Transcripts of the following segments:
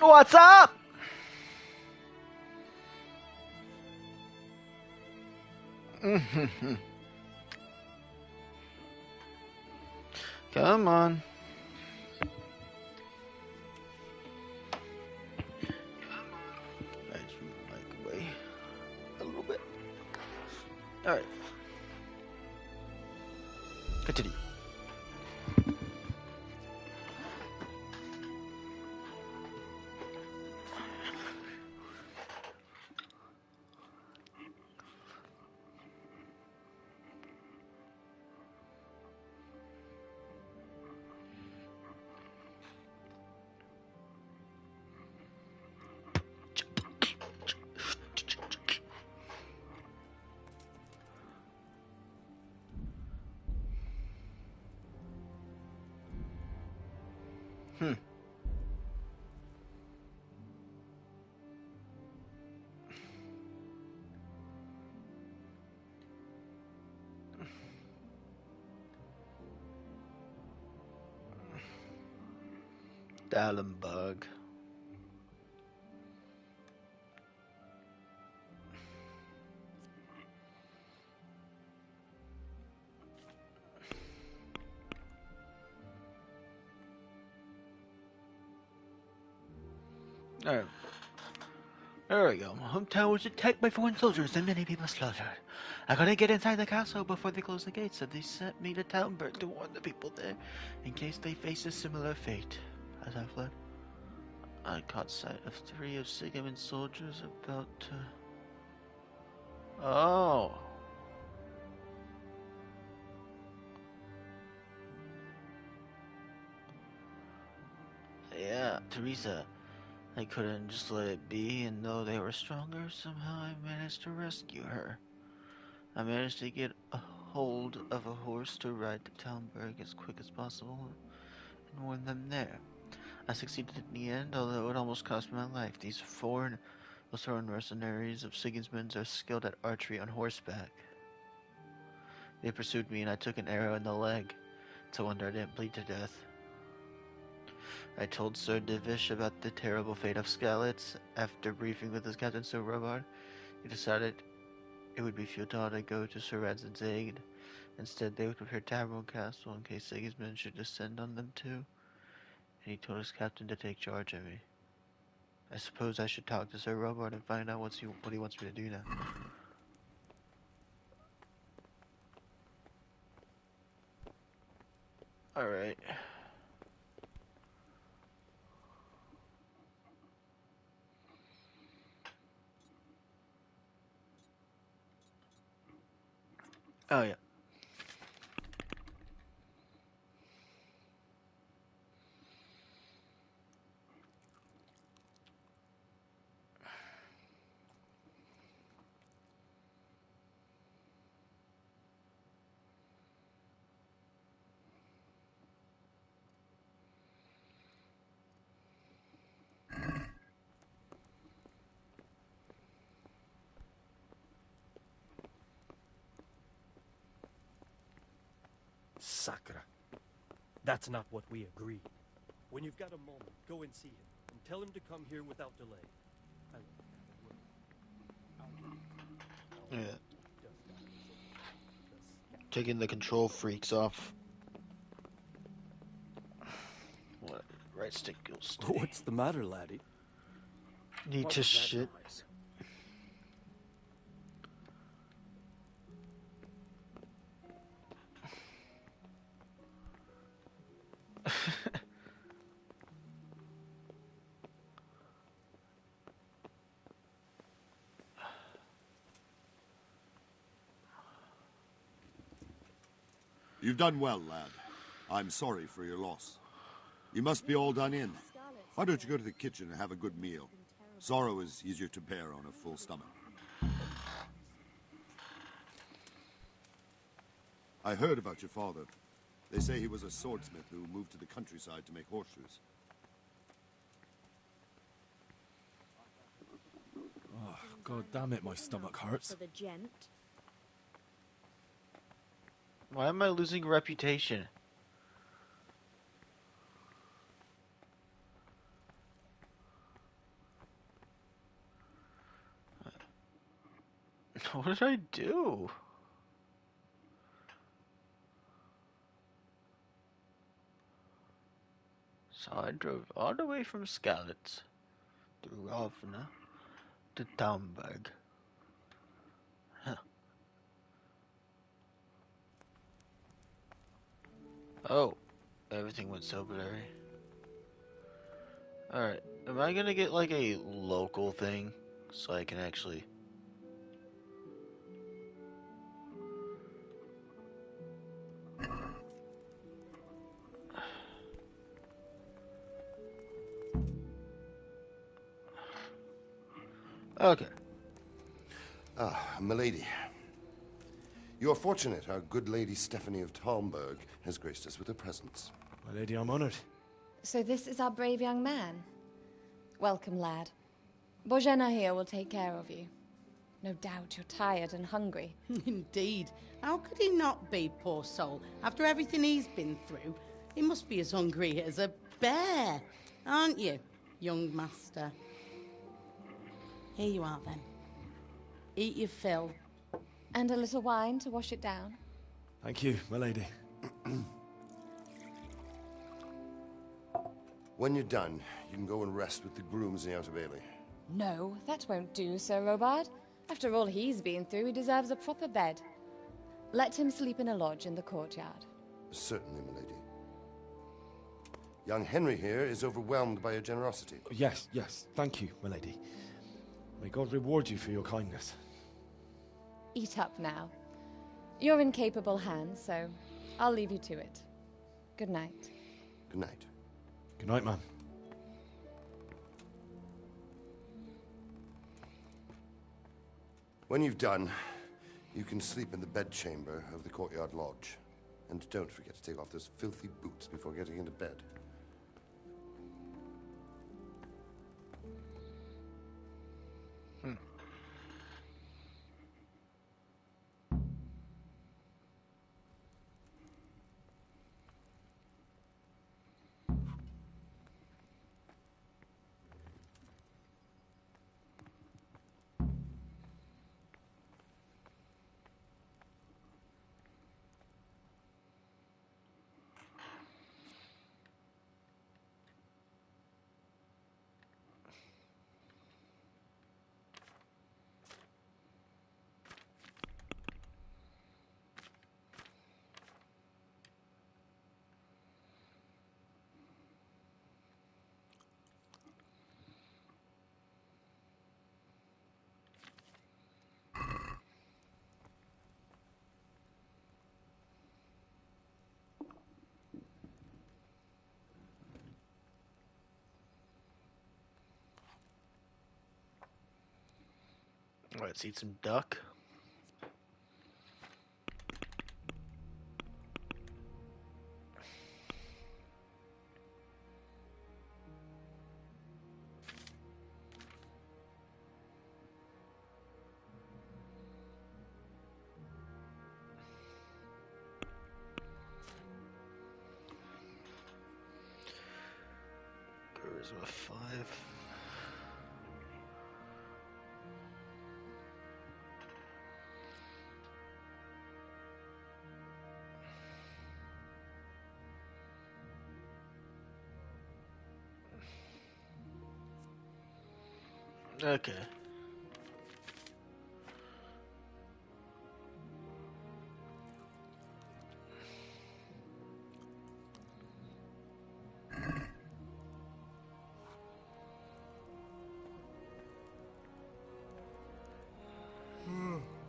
What's up? Come on. Let's move the mic away a little bit. Alright. Continue. Hmm. Dallenberg. Alright. There we go. My hometown was attacked by foreign soldiers and many people slaughtered. I couldn't get inside the castle before they closed the gates, so they sent me to Talmberg to warn the people there in case they face a similar fate. As I fled, I caught sight of 3 of Sigismund's soldiers about to... Oh. Yeah, Teresa. I couldn't just let it be, and though they were stronger, somehow I managed to rescue her. I managed to get a hold of a horse to ride to Talmberg as quick as possible and warn them there. I succeeded in the end, although it almost cost me my life. Those foreign mercenaries of Sigismund's are skilled at archery on horseback. They pursued me and I took an arrow in the leg. It's a wonder I didn't bleed to death. I told Sir Divish about the terrible fate of Skalitz. After briefing with his captain Sir Robard, he decided it would be futile to go to Sir Radzig's aid. Instead, they would prepare Tavern Castle in case Sigismund should descend on them too. And he told his captain to take charge of me. I suppose I should talk to Sir Robard and find out what he wants me to do now. Alright. Oh, yeah. Sacra. That's not what we agreed. When you've got a moment, go and see him, and tell him to come here without delay. Yeah. Taking the control freaks off. What? Right stick goes steady. What's the matter, laddie? Need to shit. You've done well, lad. I'm sorry for your loss. You must be all done in. Why don't you go to the kitchen and have a good meal? Sorrow is easier to bear on a full stomach. I heard about your father. They say he was a swordsmith who moved to the countryside to make horseshoes. Oh, God damn it, my stomach hurts. For the gent. Why am I losing reputation? What did I do? So I drove all the way from Skalitz through Ravna to Taumberg. Huh. Oh, everything went so blurry. Alright, am I gonna get like a local thing so I can actually... Okay. Ah, milady. You are fortunate our good lady Stephanie of Talmberg has graced us with her presence. My lady, I'm honored. So this is our brave young man. Welcome, lad. Bozhena here will take care of you. No doubt you're tired and hungry. Indeed. How could he not be, poor soul? After everything he's been through, he must be as hungry as a bear. Aren't you, young master? Here you are, then. Eat your fill. And a little wine to wash it down. Thank you, my lady. When you're done, you can go and rest with the grooms in the Outer Bailey. No, that won't do, Sir Robard. After all he's been through, he deserves a proper bed. Let him sleep in a lodge in the courtyard. Certainly, milady. Young Henry here is overwhelmed by your generosity. Yes, yes. Thank you, my lady. May God reward you for your kindness. Eat up now. You're in capable hands, so I'll leave you to it. Good night. Good night. Good night, ma'am. When you've done, you can sleep in the bedchamber of the courtyard lodge. And don't forget to take off those filthy boots before getting into bed. Let's eat some duck. Charisma 5. Okay.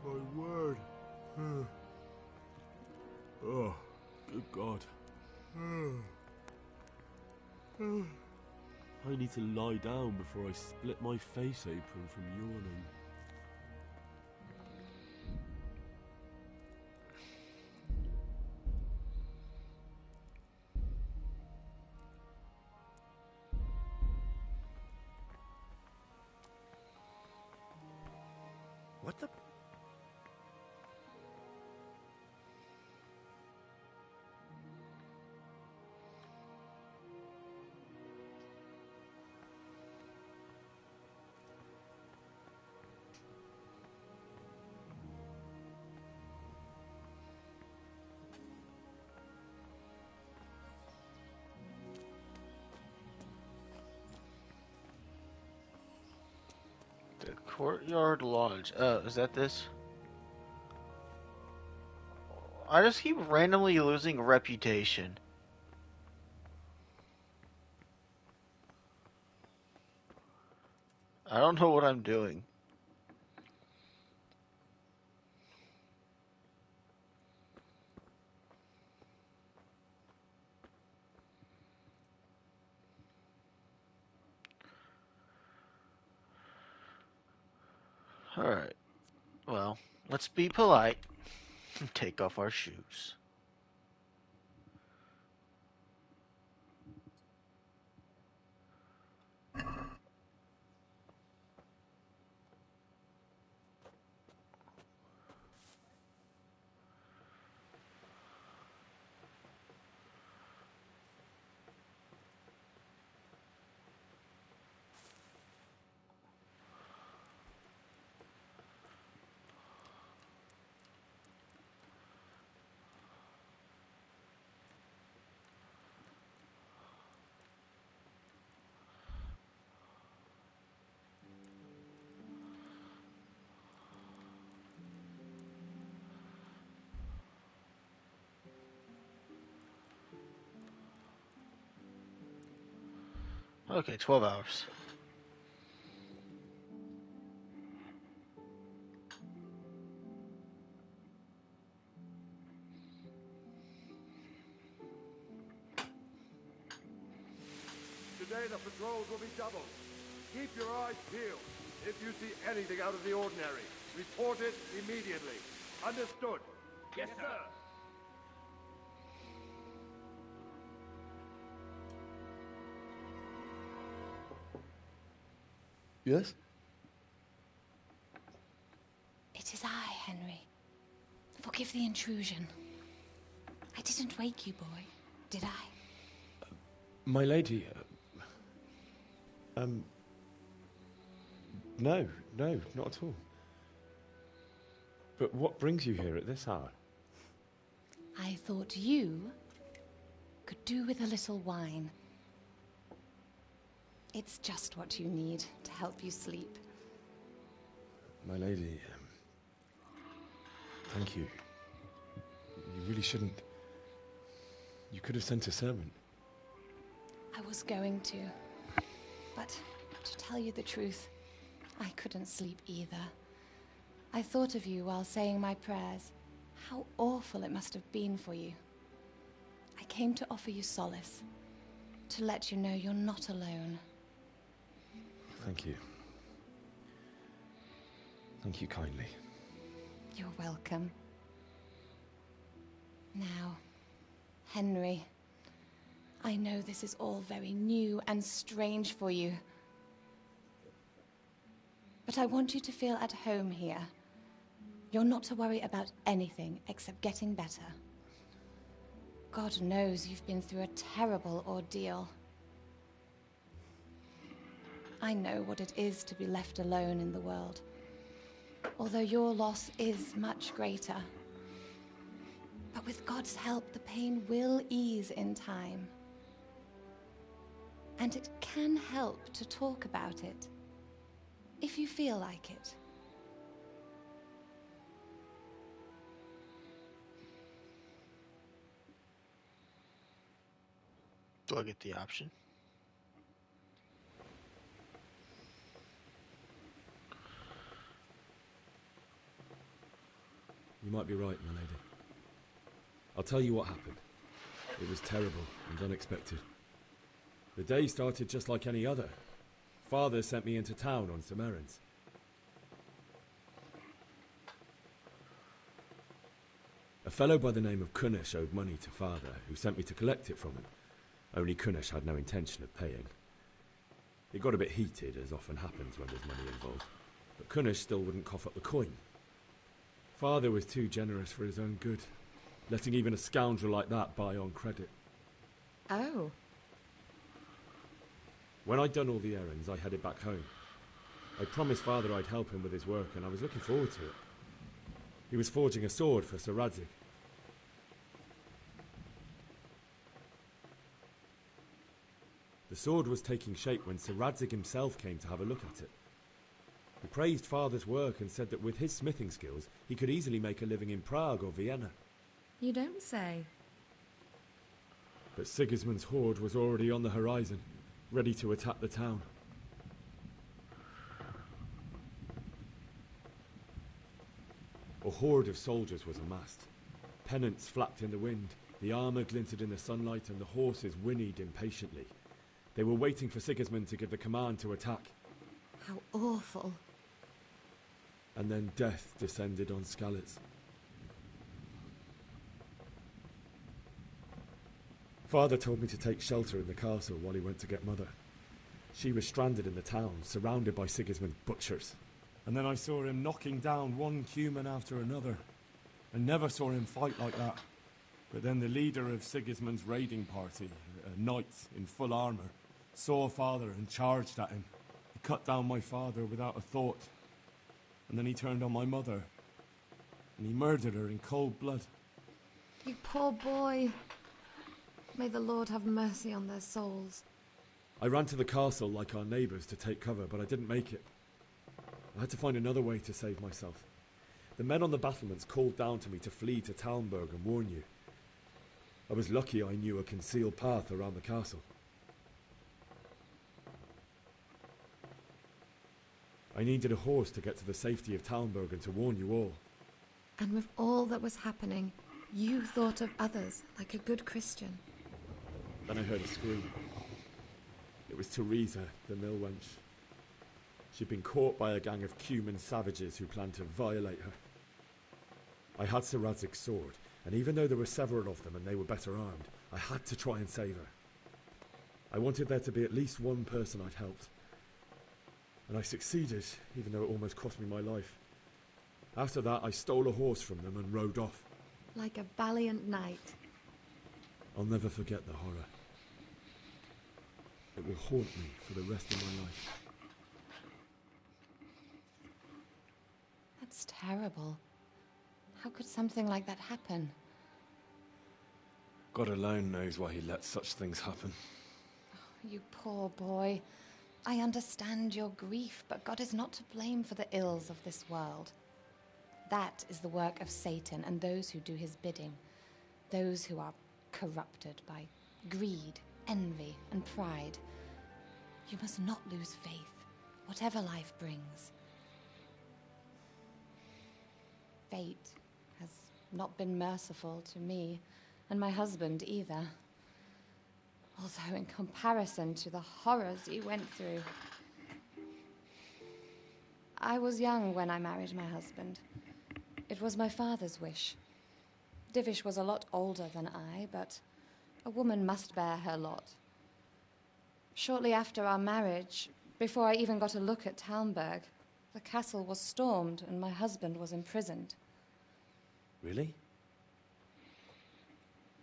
My word. Oh, good God. I need to lie down before I split my face open from yawning. What the? Courtyard Lodge. Oh, is that this? I just keep randomly losing reputation. I don't know what I'm doing. Alright. Well, let's be polite and take off our shoes. Okay, 12 hours. Today the patrols will be doubled. Keep your eyes peeled. If you see anything out of the ordinary, report it immediately. Understood? Yes, sir. Yes? It is I, Henry. Forgive the intrusion. I didn't wake you, boy, did I? My lady, no, not at all. But what brings you here at this hour? I thought you could do with a little wine. It's just what you need to help you sleep. My lady, thank you. You really shouldn't. You could have sent a servant. I was going to. But to tell you the truth, I couldn't sleep either. I thought of you while saying my prayers. How awful it must have been for you. I came to offer you solace, to let you know you're not alone. Thank you. Thank you kindly. You're welcome. Now, Henry, I know this is all very new and strange for you. But I want you to feel at home here. You're not to worry about anything except getting better. God knows you've been through a terrible ordeal. I know what it is to be left alone in the world, although your loss is much greater. But with God's help, the pain will ease in time. And it can help to talk about it, if you feel like it. Do I get the option? You might be right, my lady. I'll tell you what happened. It was terrible and unexpected. The day started just like any other. Father sent me into town on some errands. A fellow by the name of Kunnish owed money to Father, who sent me to collect it from him. Only Kunnish had no intention of paying. It got a bit heated, as often happens when there's money involved, but Kunnish still wouldn't cough up the coin. Father was too generous for his own good, letting even a scoundrel like that buy on credit. Oh. When I'd done all the errands, I headed back home. I promised Father I'd help him with his work, and I was looking forward to it. He was forging a sword for Sir Radzig. The sword was taking shape when Sir Radzig himself came to have a look at it. The praised Father's work and said that with his smithing skills, he could easily make a living in Prague or Vienna. You don't say. But Sigismund's horde was already on the horizon, ready to attack the town. A horde of soldiers was amassed. Pennants flapped in the wind, the armour glinted in the sunlight, and the horses whinnied impatiently. They were waiting for Sigismund to give the command to attack. How awful. And then death descended on Skalitz. Father told me to take shelter in the castle while he went to get Mother. She was stranded in the town, surrounded by Sigismund's butchers. And then I saw him knocking down one Cuman after another. I never saw him fight like that. But then the leader of Sigismund's raiding party, a knight in full armour, saw Father and charged at him. He cut down my father without a thought. And then he turned on my mother. And he murdered her in cold blood. You poor boy. May the Lord have mercy on their souls. I ran to the castle like our neighbours to take cover, but I didn't make it. I had to find another way to save myself. The men on the battlements called down to me to flee to Talmberg and warn you. I was lucky I knew a concealed path around the castle. I needed a horse to get to the safety of Talmberg and to warn you all. And with all that was happening, you thought of others like a good Christian. Then I heard a scream. It was Teresa, the mill wench. She'd been caught by a gang of Cuman savages who planned to violate her. I had Sir Radzig's sword, and even though there were several of them and they were better armed, I had to try and save her. I wanted there to be at least one person I'd helped. And I succeeded, even though it almost cost me my life. After that, I stole a horse from them and rode off. Like a valiant knight. I'll never forget the horror. It will haunt me for the rest of my life. That's terrible. How could something like that happen? God alone knows why he lets such things happen. Oh, you poor boy. I understand your grief, but God is not to blame for the ills of this world. That is the work of Satan and those who do his bidding. Those who are corrupted by greed, envy, and pride. You must not lose faith, whatever life brings. Fate has not been merciful to me, and my husband either. Although in comparison to the horrors he went through. I was young when I married my husband. It was my father's wish. Divish was a lot older than I, but a woman must bear her lot. Shortly after our marriage, before I even got a look at Talmberg, the castle was stormed and my husband was imprisoned. Really?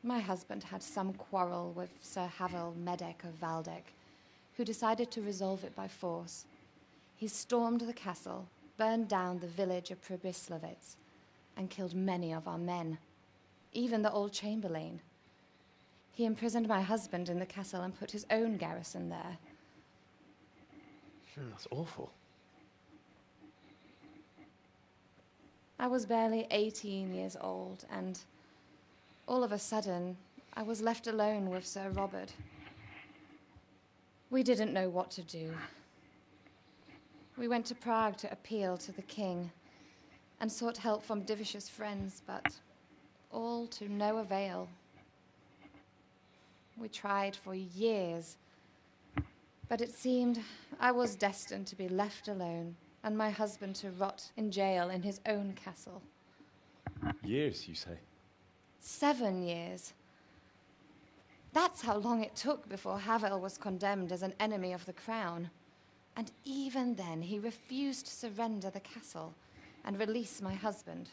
My husband had some quarrel with Sir Havel Medek of Valdek, who decided to resolve it by force. He stormed the castle, burned down the village of Pribyslavitz, and killed many of our men, even the old chamberlain. He imprisoned my husband in the castle and put his own garrison there. That's awful. I was barely 18 years old, and all of a sudden, I was left alone with Sir Robert. We didn't know what to do. We went to Prague to appeal to the king and sought help from Divish's friends, but all to no avail. We tried for years, but it seemed I was destined to be left alone and my husband to rot in jail in his own castle. Years, you say? 7 years. That's how long it took before Havel was condemned as an enemy of the crown. And even then, he refused to surrender the castle and release my husband.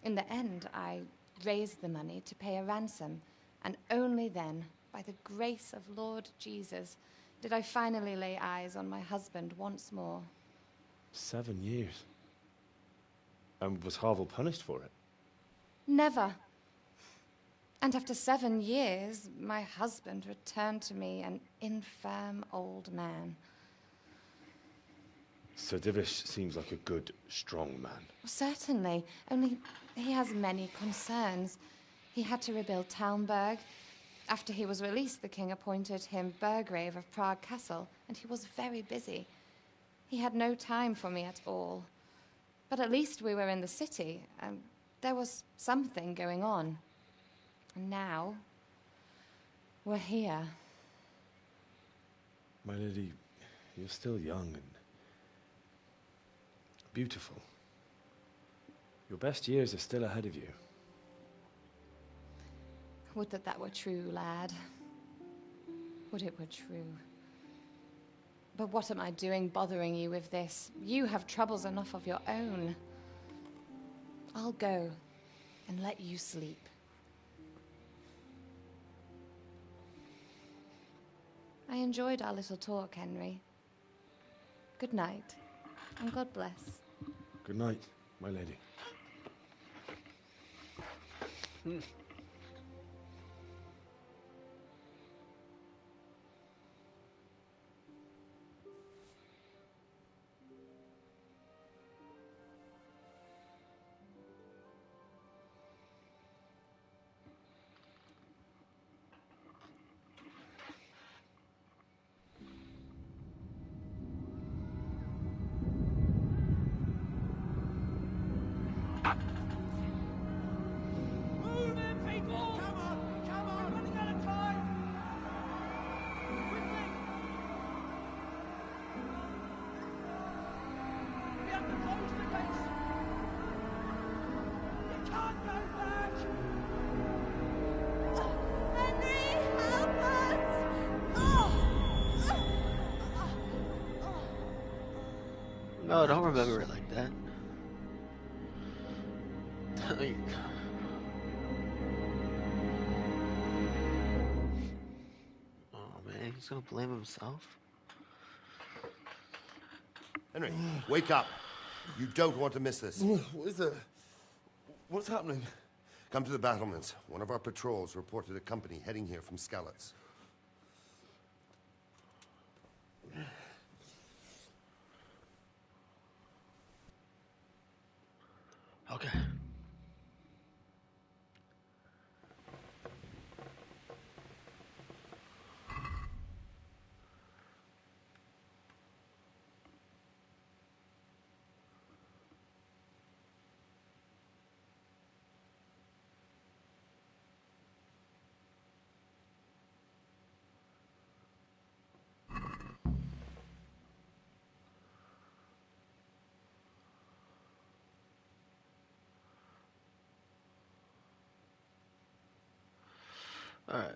In the end, I raised the money to pay a ransom, and only then, by the grace of Lord Jesus, did I finally lay eyes on my husband once more. 7 years. And was Havel punished for it? Never. And after 7 years, my husband returned to me an infirm old man. Sir Divish seems like a good, strong man. Certainly, only he has many concerns. He had to rebuild Talmberg. After he was released, the king appointed him Burgrave of Prague Castle, and he was very busy. He had no time for me at all. But at least we were in the city, and there was something going on. And now, we're here. My lady, you're still young and beautiful. Your best years are still ahead of you. Would that that were true, lad. Would it were true. But what am I doing bothering you with this? You have troubles enough of your own. I'll go and let you sleep. I enjoyed our little talk, Henry. Good night, and God bless. Good night, my lady. No, I don't remember it like that. Oh man, he's gonna blame himself? Henry, wake up. You don't want to miss this. What is it? What's happening? Come to the battlements. One of our patrols reported a company heading here from Skalitz. Okay. All right.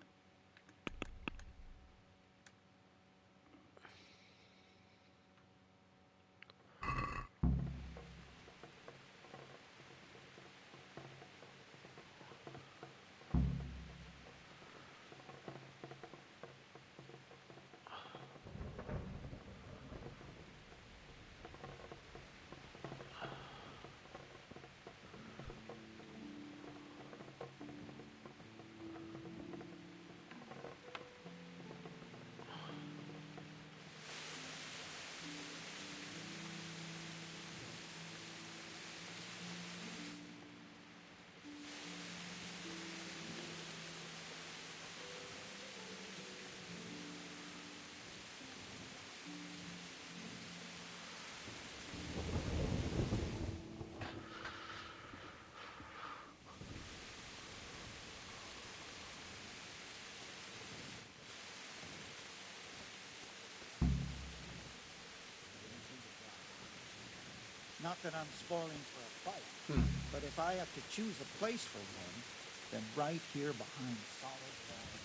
Not that I'm spoiling for a fight, but if I have to choose a place for one, then right here behind solid walls.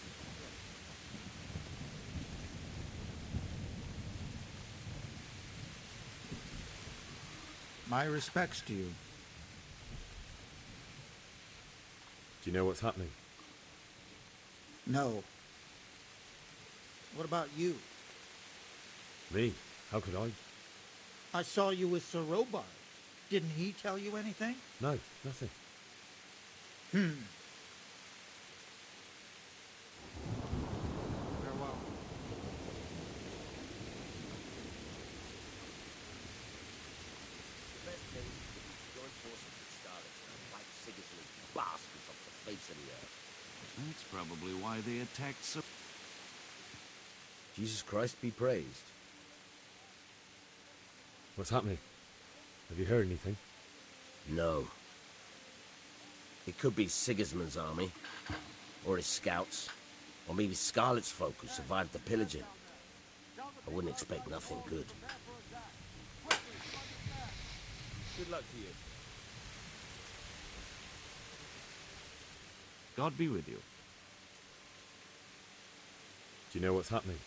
My respects to you. Do you know what's happening? No. What about you? Me? How could I? I saw you with Sir Robard. Didn't he tell you anything? No, nothing. Farewell. That's probably why they attacked so... Jesus Christ be praised. What's happening? Have you heard anything? No. It could be Sigismund's army, or his scouts, or maybe Scarlet's folk who survived the pillaging. I wouldn't expect nothing good. Good luck to you. God be with you. Do you know what's happening?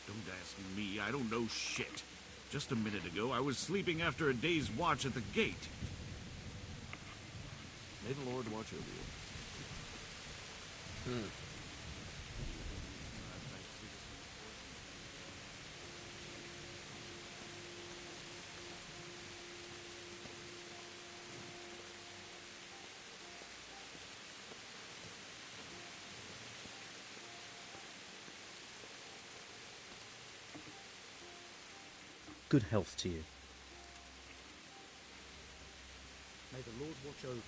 Don't ask me, I don't know shit. Just a minute ago, I was sleeping after a day's watch at the gate. May the Lord watch over you. Good health to you. May the Lord watch over you.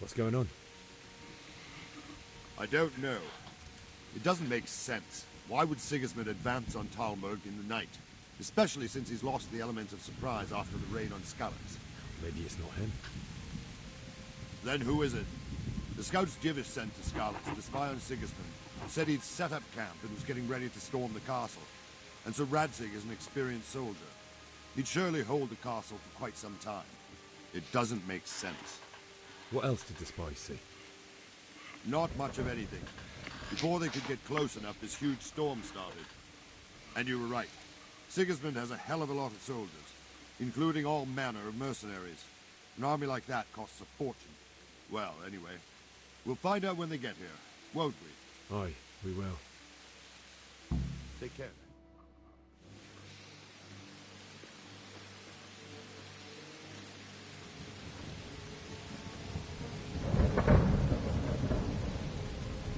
What's going on? I don't know. It doesn't make sense. Why would Sigismund advance on Talmberg in the night? Especially since he's lost the element of surprise after the raid on Skalitz. Maybe it's not him. Then who is it? The scouts Jivish sent to Skalitz to spy on Sigismund said he'd set up camp and was getting ready to storm the castle. And so Radzig is an experienced soldier. He'd surely hold the castle for quite some time. It doesn't make sense. What else did the spies see? Not much of anything. Before they could get close enough, this huge storm started. And you were right. Sigismund has a hell of a lot of soldiers, including all manner of mercenaries. An army like that costs a fortune. Well, anyway, we'll find out when they get here, won't we? Aye, we will. Take care.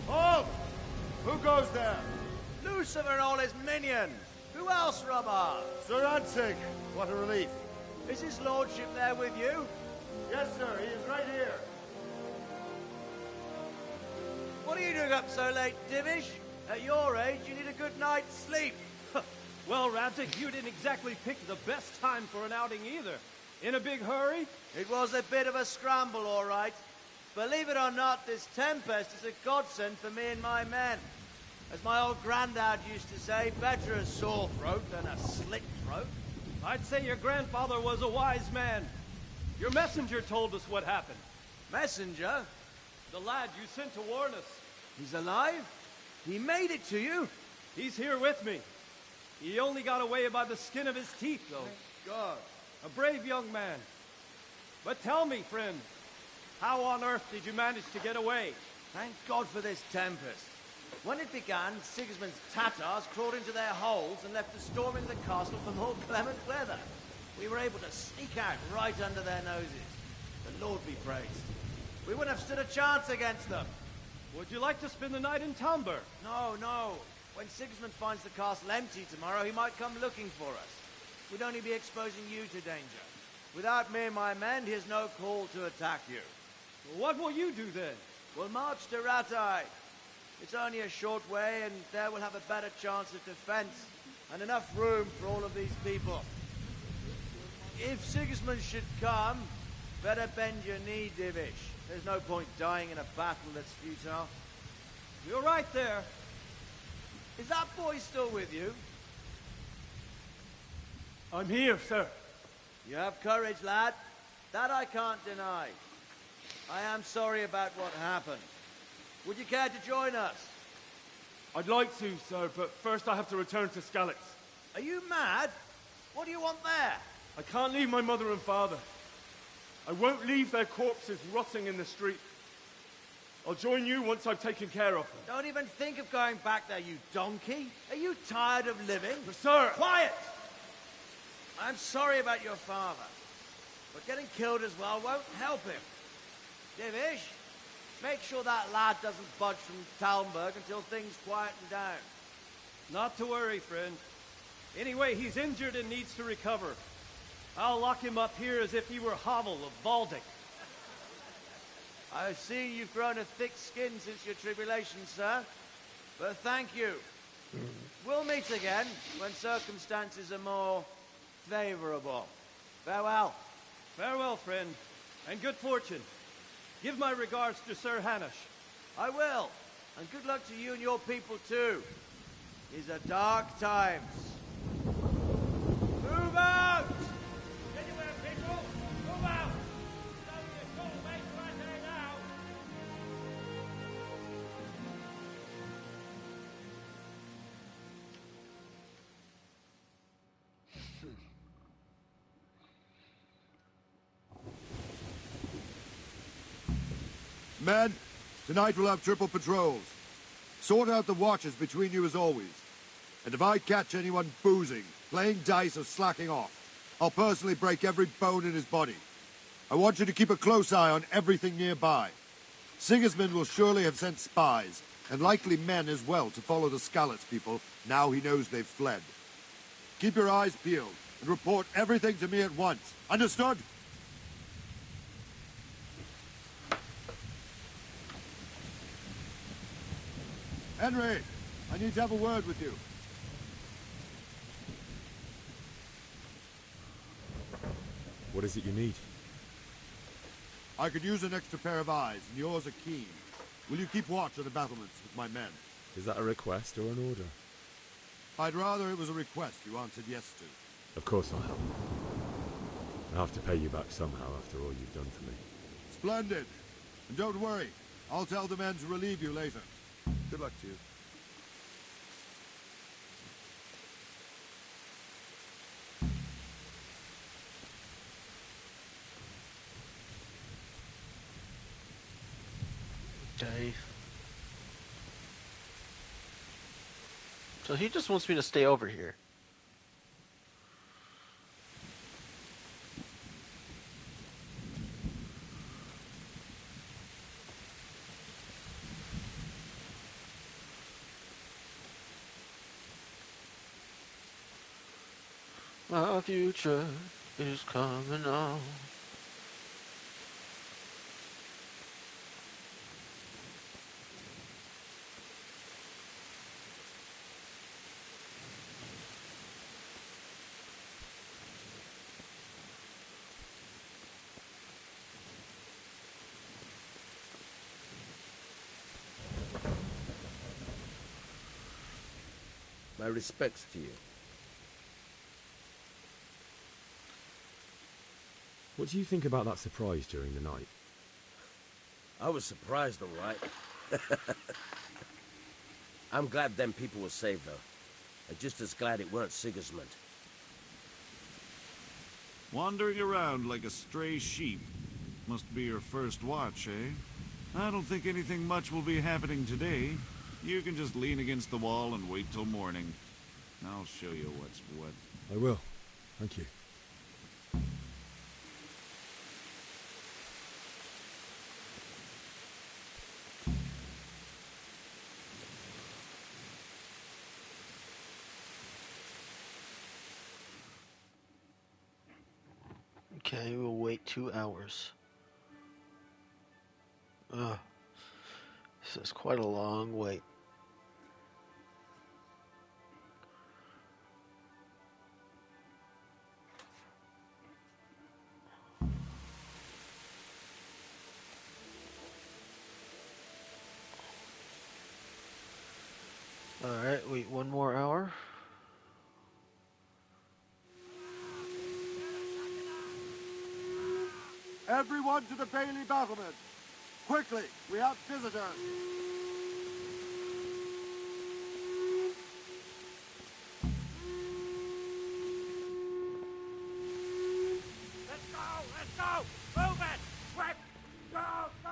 Halt! Who goes there? Lucifer and all his minions. Who else, Robber? Sir Radzig. What a relief. Is his lordship there with you? Yes, sir. He is right here. What are you doing up so late, Divish? At your age, you need a good night's sleep. Well, Radzig, you didn't exactly pick the best time for an outing either. In a big hurry? It was a bit of a scramble, all right. Believe it or not, this tempest is a godsend for me and my men. As my old granddad used to say, better a sore throat than a slit throat. I'd say your grandfather was a wise man. Your messenger told us what happened. Messenger? The lad you sent to warn us. He's alive? He made it to you? He's here with me. He only got away by the skin of his teeth, though. Thank God. A brave young man. But tell me, friend, how on earth did you manage to get away? Thank God for this tempest. When it began, Sigismund's Tatars crawled into their holes and left us storming the castle for more clement weather. We were able to sneak out right under their noses. The Lord be praised. We wouldn't have stood a chance against them. Would you like to spend the night in Talmberg? No, no. When Sigismund finds the castle empty tomorrow, he might come looking for us. We'd only be exposing you to danger. Without me and my men, he has no call to attack you. What will you do then? We'll march to Ratai. It's only a short way, and there we'll have a better chance of defense and enough room for all of these people. If Sigismund should come, better bend your knee, Divish. There's no point dying in a battle that's futile. You're right there. Is that boy still with you? I'm here, sir. You have courage, lad. That I can't deny. I am sorry about what happened. Would you care to join us? I'd like to, sir, but first I have to return to Skalitz. Are you mad? What do you want there? I can't leave my mother and father. I won't leave their corpses rotting in the street. I'll join you once I've taken care of them. Don't even think of going back there, you donkey. Are you tired of living? But sir! Quiet! I'm sorry about your father, but getting killed as well won't help him. Divish, make sure that lad doesn't budge from Talmberg until things quieten down. Not to worry, friend. Anyway, he's injured and needs to recover. I'll lock him up here as if he were Havel of Baldic. I've seen you've grown a thick skin since your tribulation, sir. But thank you. We'll meet again when circumstances are more favorable. Farewell. Farewell, friend, and good fortune. Give my regards to Sir Hanush. I will, and good luck to you and your people too. These are dark times. Move out! Anywhere, people! Move out! It's only a short way to Rattay now. Men, tonight we'll have triple patrols. Sort out the watches between you as always. And if I catch anyone boozing, playing dice or slacking off, I'll personally break every bone in his body. I want you to keep a close eye on everything nearby. Sigismund will surely have sent spies, and likely men as well, to follow the Skalitz people now he knows they've fled. Keep your eyes peeled, and report everything to me at once. Understood? Henry, I need to have a word with you. What is it you need? I could use an extra pair of eyes, and yours are keen. Will you keep watch of the battlements with my men? Is that a request or an order? I'd rather it was a request you answered yes to. Of course I'll help. I have to pay you back somehow after all you've done for me. Splendid. And don't worry, I'll tell the men to relieve you later. Good luck to you. Okay. So he just wants me to stay over here. My future is coming on. My respects to you. What do you think about that surprise during the night? I was surprised, all right. I'm glad them people were saved, though. I'm just as glad it weren't Sigismund. Wandering around like a stray sheep. Must be your first watch, eh? I don't think anything much will be happening today. You can just lean against the wall and wait till morning. I'll show you what's what. I will. Thank you. Okay, we'll wait 2 hours. Ugh. This is quite a long wait. Alright, wait 1 more hour. Everyone to the Bailey battlement! Quickly, we have visitors! Let's go! Let's go! Move it! Quick! Go! Go!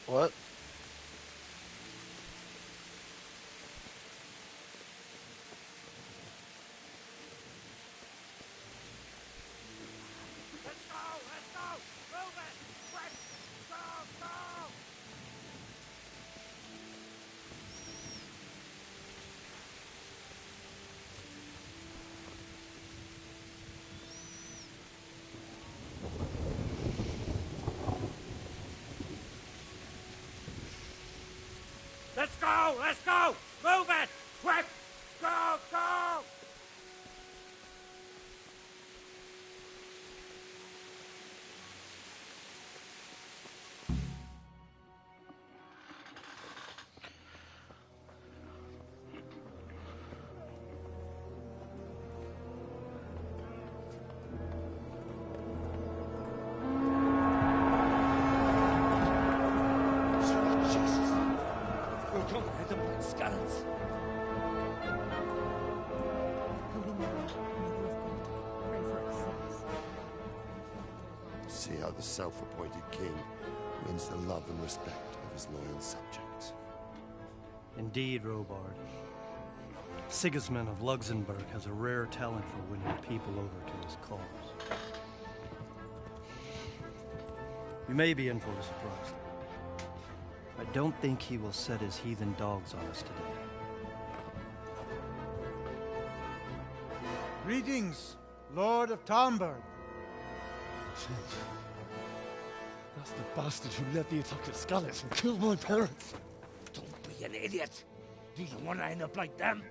What? Let's go! Let's go! Move it! Quick! Go! Go! go! Let's go! Move it! Quick! Go! Go! See how the self-appointed king wins the love and respect of his loyal subjects. Indeed, Robard. Sigismund of Luxembourg has a rare talent for winning people over to his cause. You may be in for a surprise. I don't think he will set his heathen dogs on us today. Greetings, Lord of Talmberg. That's the bastard who led the attack at Skalitz and killed my parents. Don't be an idiot. Do you want to end up like them?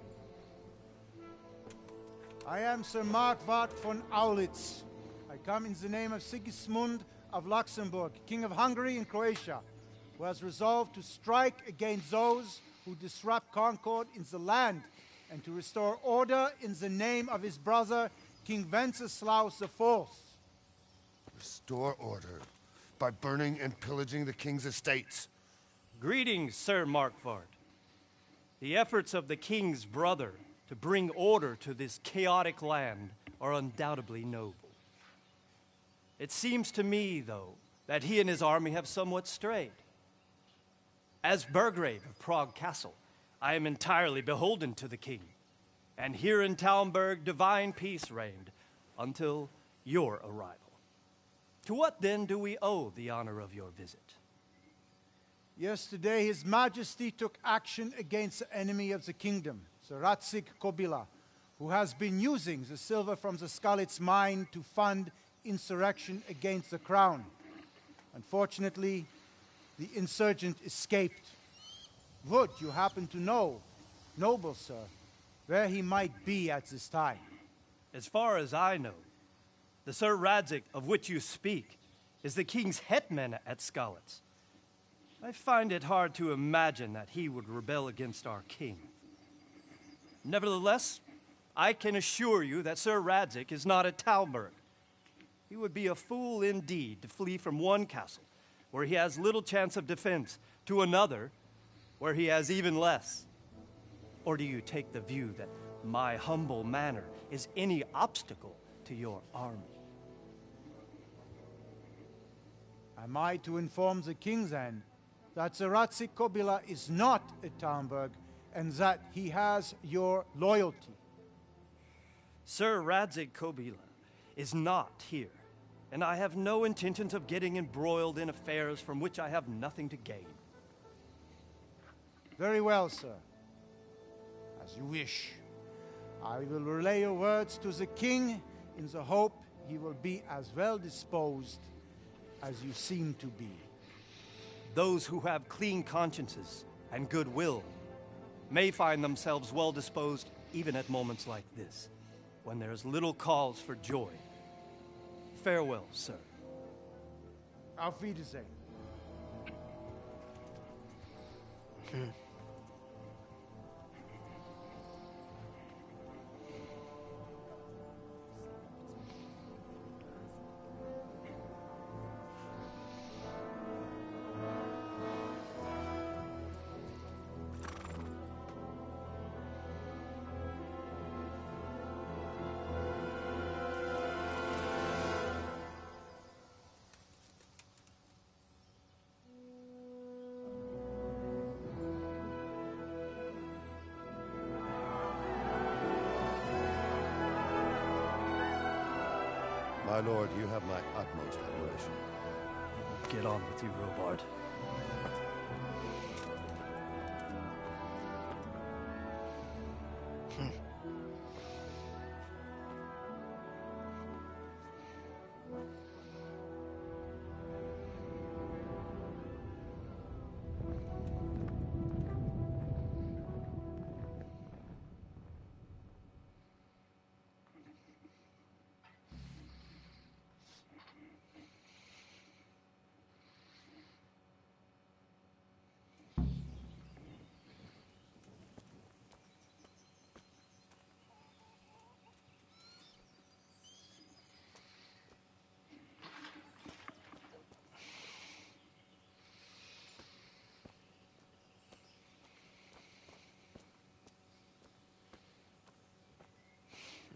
I am Sir Markwart von Aulitz. I come in the name of Sigismund of Luxembourg, King of Hungary and Croatia, who has resolved to strike against those who disrupt concord in the land and to restore order in the name of his brother, King Wenceslaus IV. Restore order by burning and pillaging the king's estates. Greetings, Sir Markwart. The efforts of the king's brother to bring order to this chaotic land are undoubtedly noble. It seems to me, though, that he and his army have somewhat strayed. As Burgrave of Prague Castle, I am entirely beholden to the king, and here in Talmberg divine peace reigned until your arrival. To what then do we owe the honor of your visit? Yesterday, His Majesty took action against the enemy of the kingdom, Sir Radzik Kobila, who has been using the silver from the Skalitz mine to fund insurrection against the crown. Unfortunately, the insurgent escaped. Would you happen to know, noble sir, where he might be at this time? As far as I know, the Sir Radzik of which you speak is the king's hetman at Skalitz. I find it hard to imagine that he would rebel against our king. Nevertheless, I can assure you that Sir Radzik is not at Talmberg. He would be a fool indeed to flee from one castle, where he has little chance of defense, to another, where he has even less. Or do you take the view that my humble manner is any obstacle to your army? Am I to inform the king then that Sir Radzik Kobila is not at Talmberg and that he has your loyalty? Sir Radzik Kobila is not here, and I have no intentions of getting embroiled in affairs from which I have nothing to gain. Very well, sir. As you wish. I will relay your words to the king in the hope he will be as well disposed as you seem to be. Those who have clean consciences and goodwill may find themselves well disposed even at moments like this, when there is little cause for joy. Farewell, sir. Auf Wiedersehen. My lord, you have my utmost admiration. Get on with you, Robard.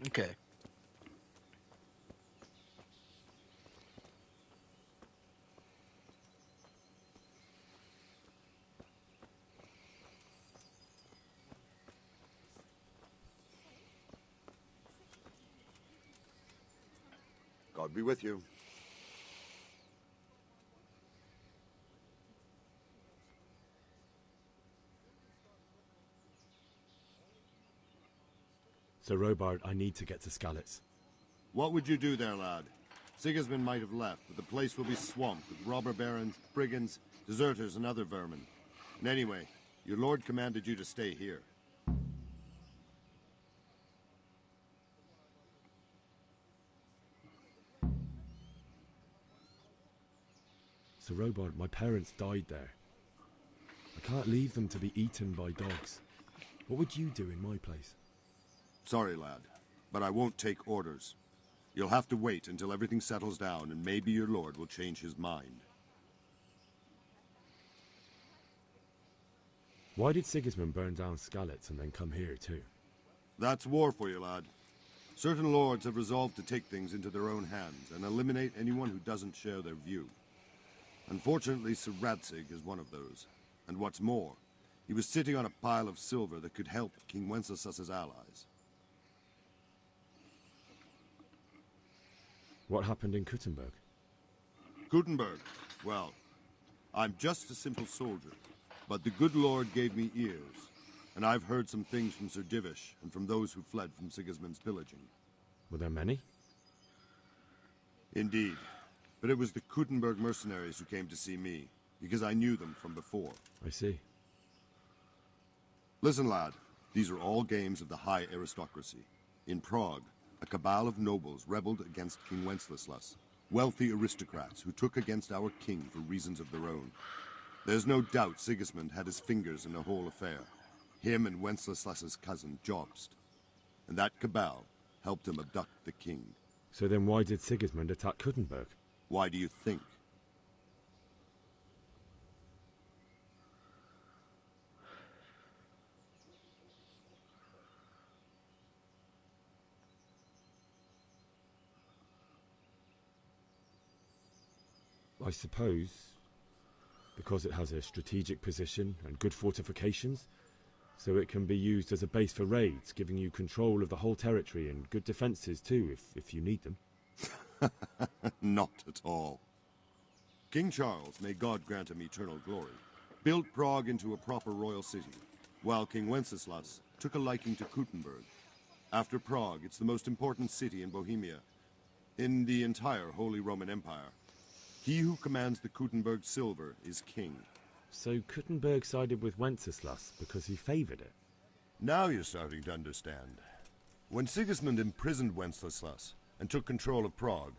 Okay. God be with you. Sir Robard, I need to get to Skalitz. What would you do there, lad? Sigismund might have left, but the place will be swamped with robber barons, brigands, deserters, and other vermin. And anyway, your lord commanded you to stay here. Sir Robard, my parents died there. I can't leave them to be eaten by dogs. What would you do in my place? Sorry, lad, but I won't take orders. You'll have to wait until everything settles down, and maybe your lord will change his mind. Why did Sigismund burn down Skalitz and then come here too? That's war for you, lad. Certain lords have resolved to take things into their own hands and eliminate anyone who doesn't share their view. Unfortunately, Sir Radzig is one of those. And what's more, he was sitting on a pile of silver that could help King Wenceslas's allies. What happened in Kuttenberg? Kuttenberg? Well, I'm just a simple soldier, but the good Lord gave me ears, and I've heard some things from Sir Divish and from those who fled from Sigismund's pillaging. Were there many? Indeed, but it was the Kuttenberg mercenaries who came to see me, because I knew them from before. I see. Listen, lad, these are all games of the high aristocracy. In Prague, a cabal of nobles rebelled against King Wenceslas, wealthy aristocrats who took against our king for reasons of their own. There's no doubt Sigismund had his fingers in the whole affair. Him and Wenceslas's cousin, Jobst. And that cabal helped him abduct the king. So then why did Sigismund attack Kuttenberg? Why do you think? I suppose because it has a strategic position and good fortifications, so it can be used as a base for raids, giving you control of the whole territory and good defences too, if you need them. Not at all. King Charles, may God grant him eternal glory, built Prague into a proper royal city, while King Wenceslas took a liking to Kuttenberg. After Prague, it's the most important city in Bohemia, in the entire Holy Roman Empire. He who commands the Kuttenberg silver is king. So Kuttenberg sided with Wenceslas because he favoured it? Now you're starting to understand. When Sigismund imprisoned Wenceslas and took control of Prague,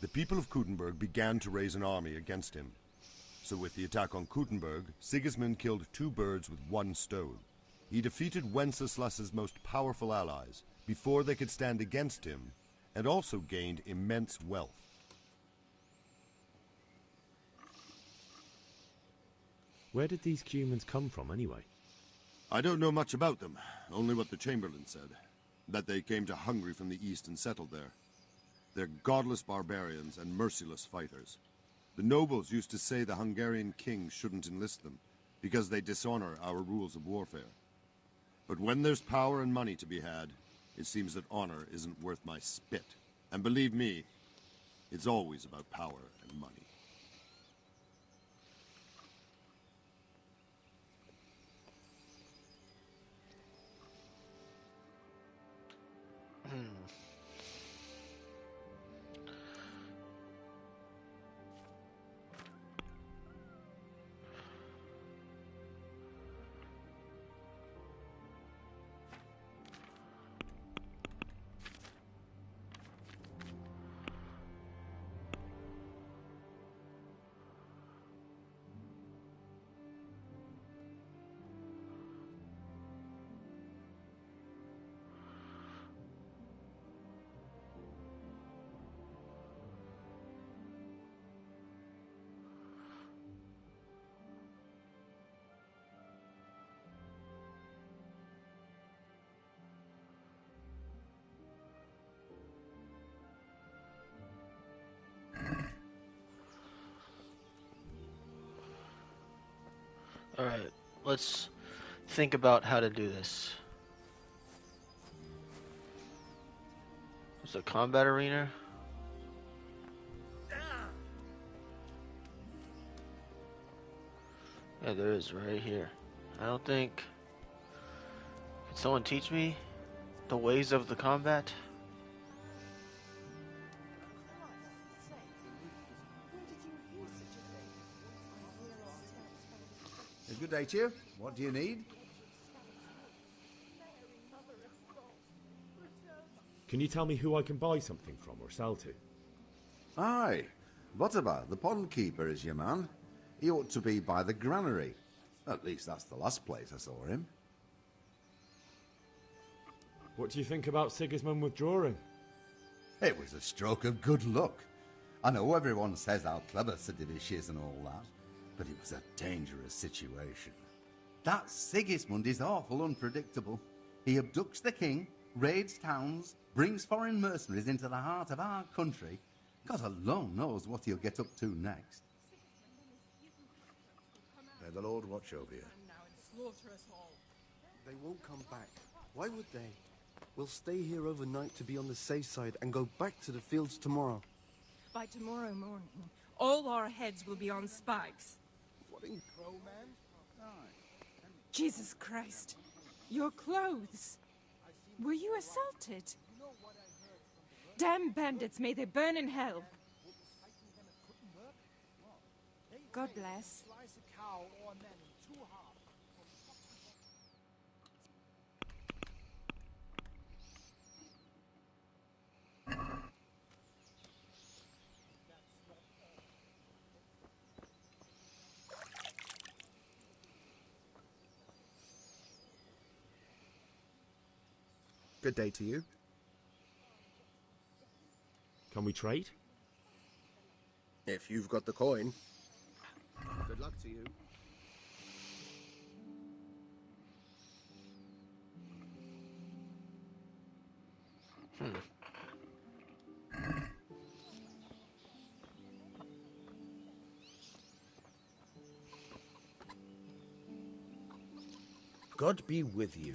the people of Kuttenberg began to raise an army against him. So with the attack on Kuttenberg, Sigismund killed two birds with one stone. He defeated Wenceslas's most powerful allies before they could stand against him, and also gained immense wealth. Where did these Cumans come from, anyway? I don't know much about them, only what the Chamberlain said. That they came to Hungary from the east and settled there. They're godless barbarians and merciless fighters. The nobles used to say the Hungarian king shouldn't enlist them, because they dishonor our rules of warfare. But when there's power and money to be had, it seems that honor isn't worth my spit. And believe me, it's always about power and money. Alright, let's think about how to do this. There's a combat arena. Yeah, there is right here. I don't think... Can someone teach me the ways of the combat? Good day to you. What do you need? Can you tell me who I can buy something from or sell to? Aye. Whatever, the pond keeper is your man. He ought to be by the granary. At least that's the last place I saw him. What do you think about Sigismund withdrawing? It was a stroke of good luck. I know everyone says how clever Sir Divish is and all that, but it was a dangerous situation. That Sigismund is awful unpredictable. He abducts the king, raids towns, brings foreign mercenaries into the heart of our country. God alone knows what he'll get up to next. May the Lord watch over you. They won't come back. Why would they? We'll stay here overnight to be on the safe side and go back to the fields tomorrow. By tomorrow morning, all our heads will be on spikes. What in... Jesus Christ. Your clothes. Were you assaulted? Damn bandits, may they burn in hell. God bless. Good day to you. Can we trade? If you've got the coin. Good luck to you. God be with you.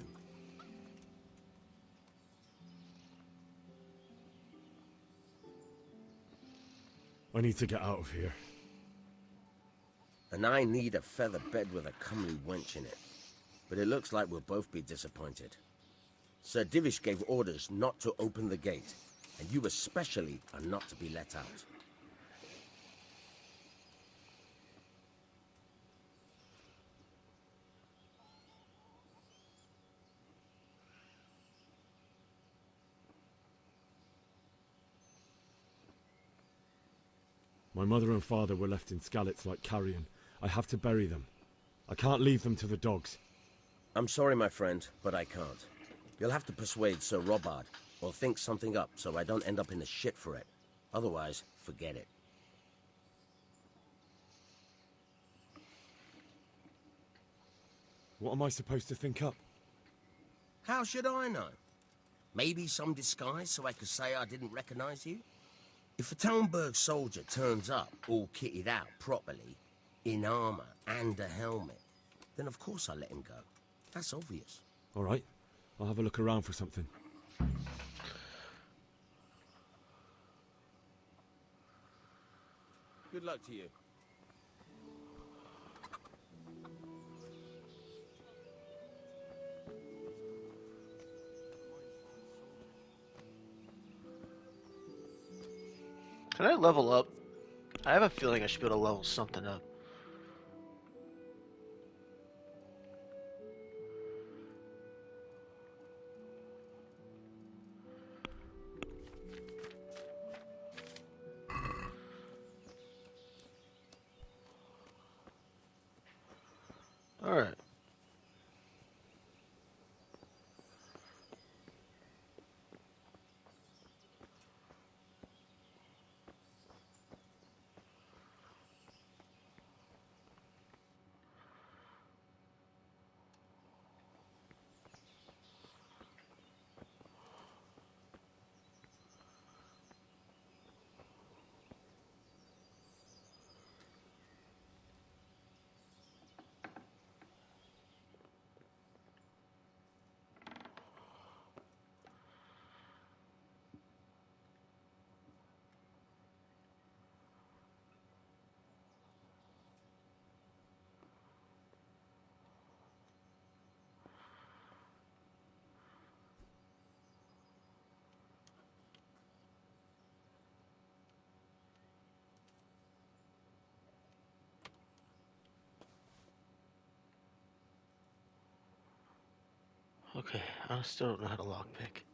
I need to get out of here. And I need a feather bed with a comely wench in it. But it looks like we'll both be disappointed. Sir Divish gave orders not to open the gate, and you especially are not to be let out. My mother and father were left in Skalitz like carrion. I have to bury them. I can't leave them to the dogs. I'm sorry, my friend, but I can't. You'll have to persuade Sir Robard, or think something up so I don't end up in the shit for it. Otherwise, forget it. What am I supposed to think up? How should I know? Maybe some disguise so I could say I didn't recognize you? If a Talmberg soldier turns up all kitted out properly, in armor and a helmet, then of course I let him go. That's obvious. All right, I'll have a look around for something. Good luck to you. Can I level up? I have a feeling I should be able to level something up. Alright. Okay, I still don't know how to lockpick.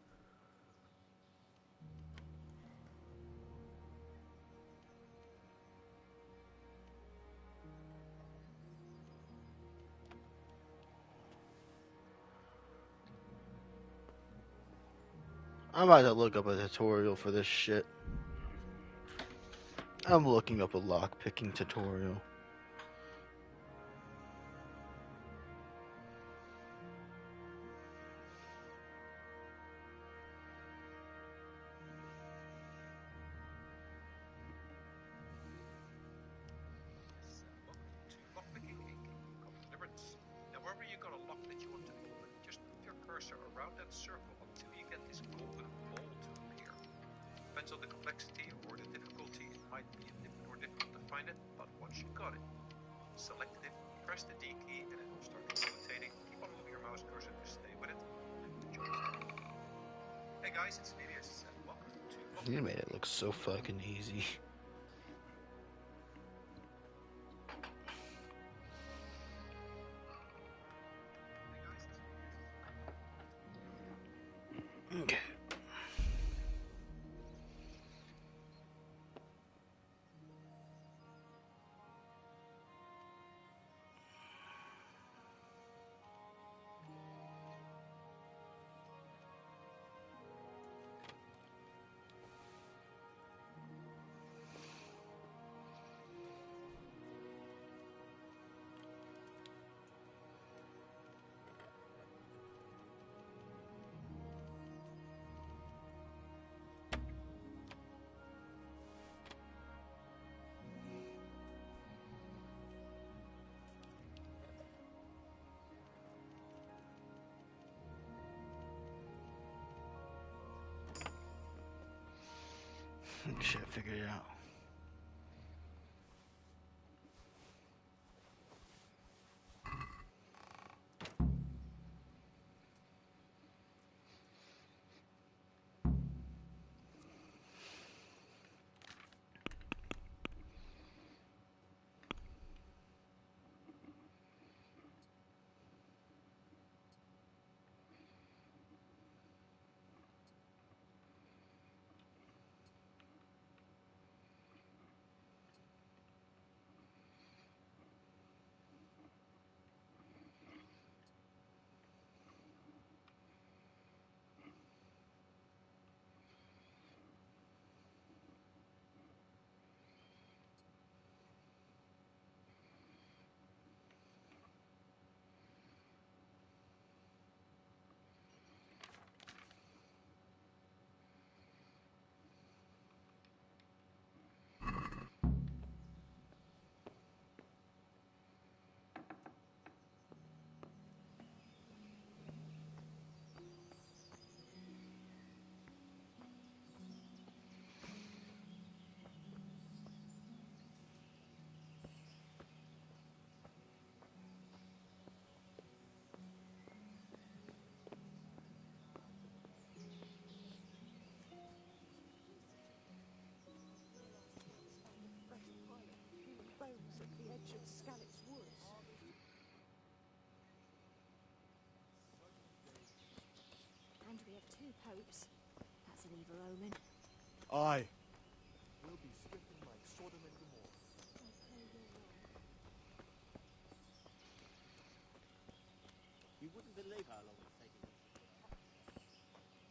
I'm about to look up a tutorial for this shit. I'm looking up a lockpicking tutorial. Now, wherever you got a lock that you want to open, just move your cursor around that circle until you get this golden ball to appear. Depends on the complexity or the difficulty, it might be a bit more difficult to find it, but once you got it, select it, press the D key, and it will start rotating. Keep on moving your mouse cursor to stay with it, and enjoy the story. Hey guys, it's Livius, and welcome to You made it look so fucking easy. Okay. Shit, I figured it out. Bones at the edge of Scalit's woods. And we have two popes. That's an evil omen. Aye. We'll be stricken like Sodom and Gomorrah. I pray you're wrong. You wouldn't believe how long it's taken us to put up.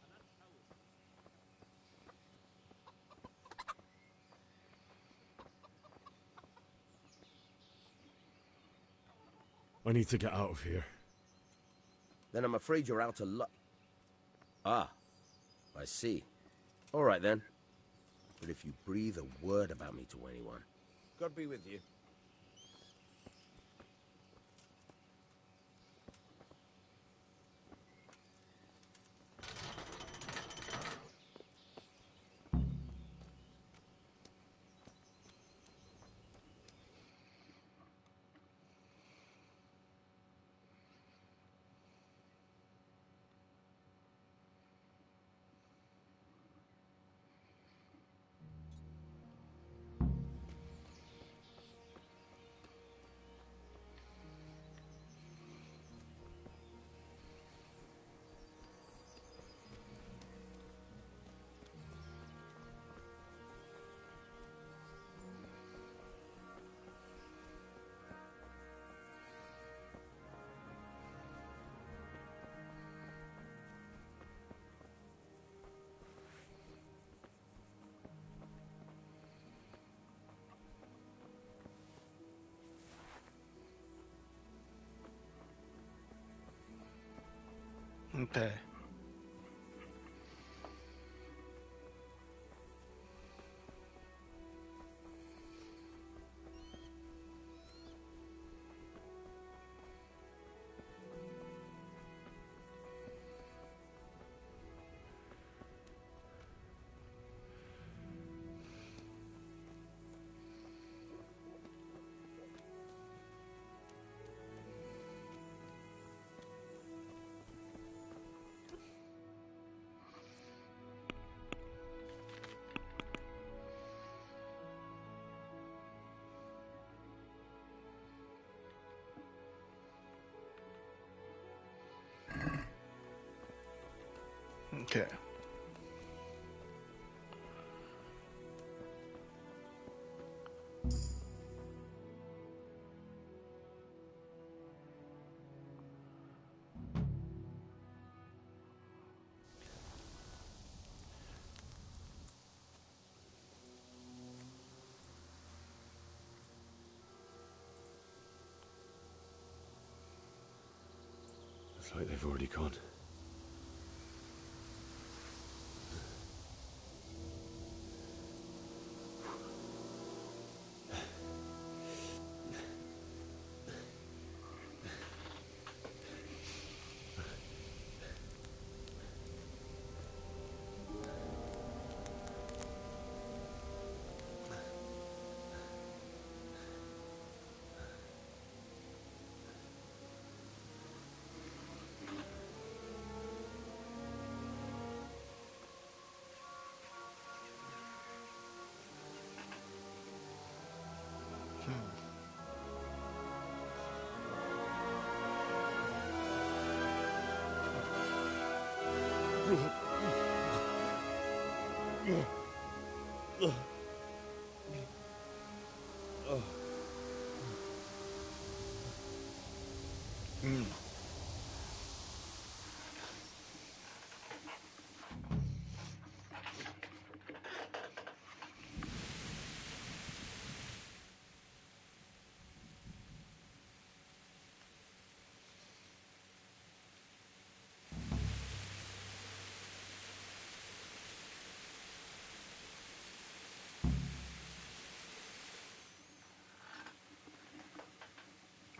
And that's how it's... I need to get out of here. Then I'm afraid you're out of luck. Ah, I see. All right then. But if you breathe a word about me to anyone, God be with you. Okay. Okay. It's like they've already gone.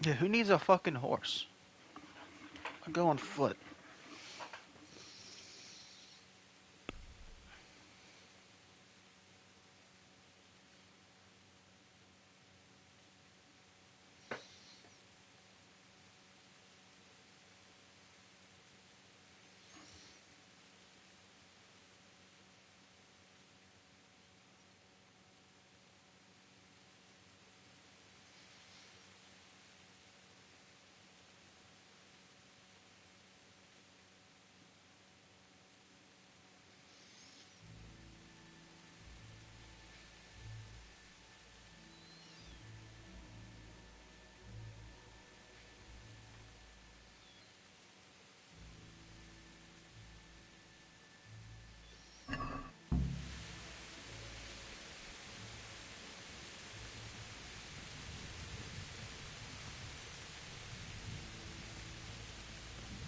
Yeah, who needs a fucking horse? I'll go on foot.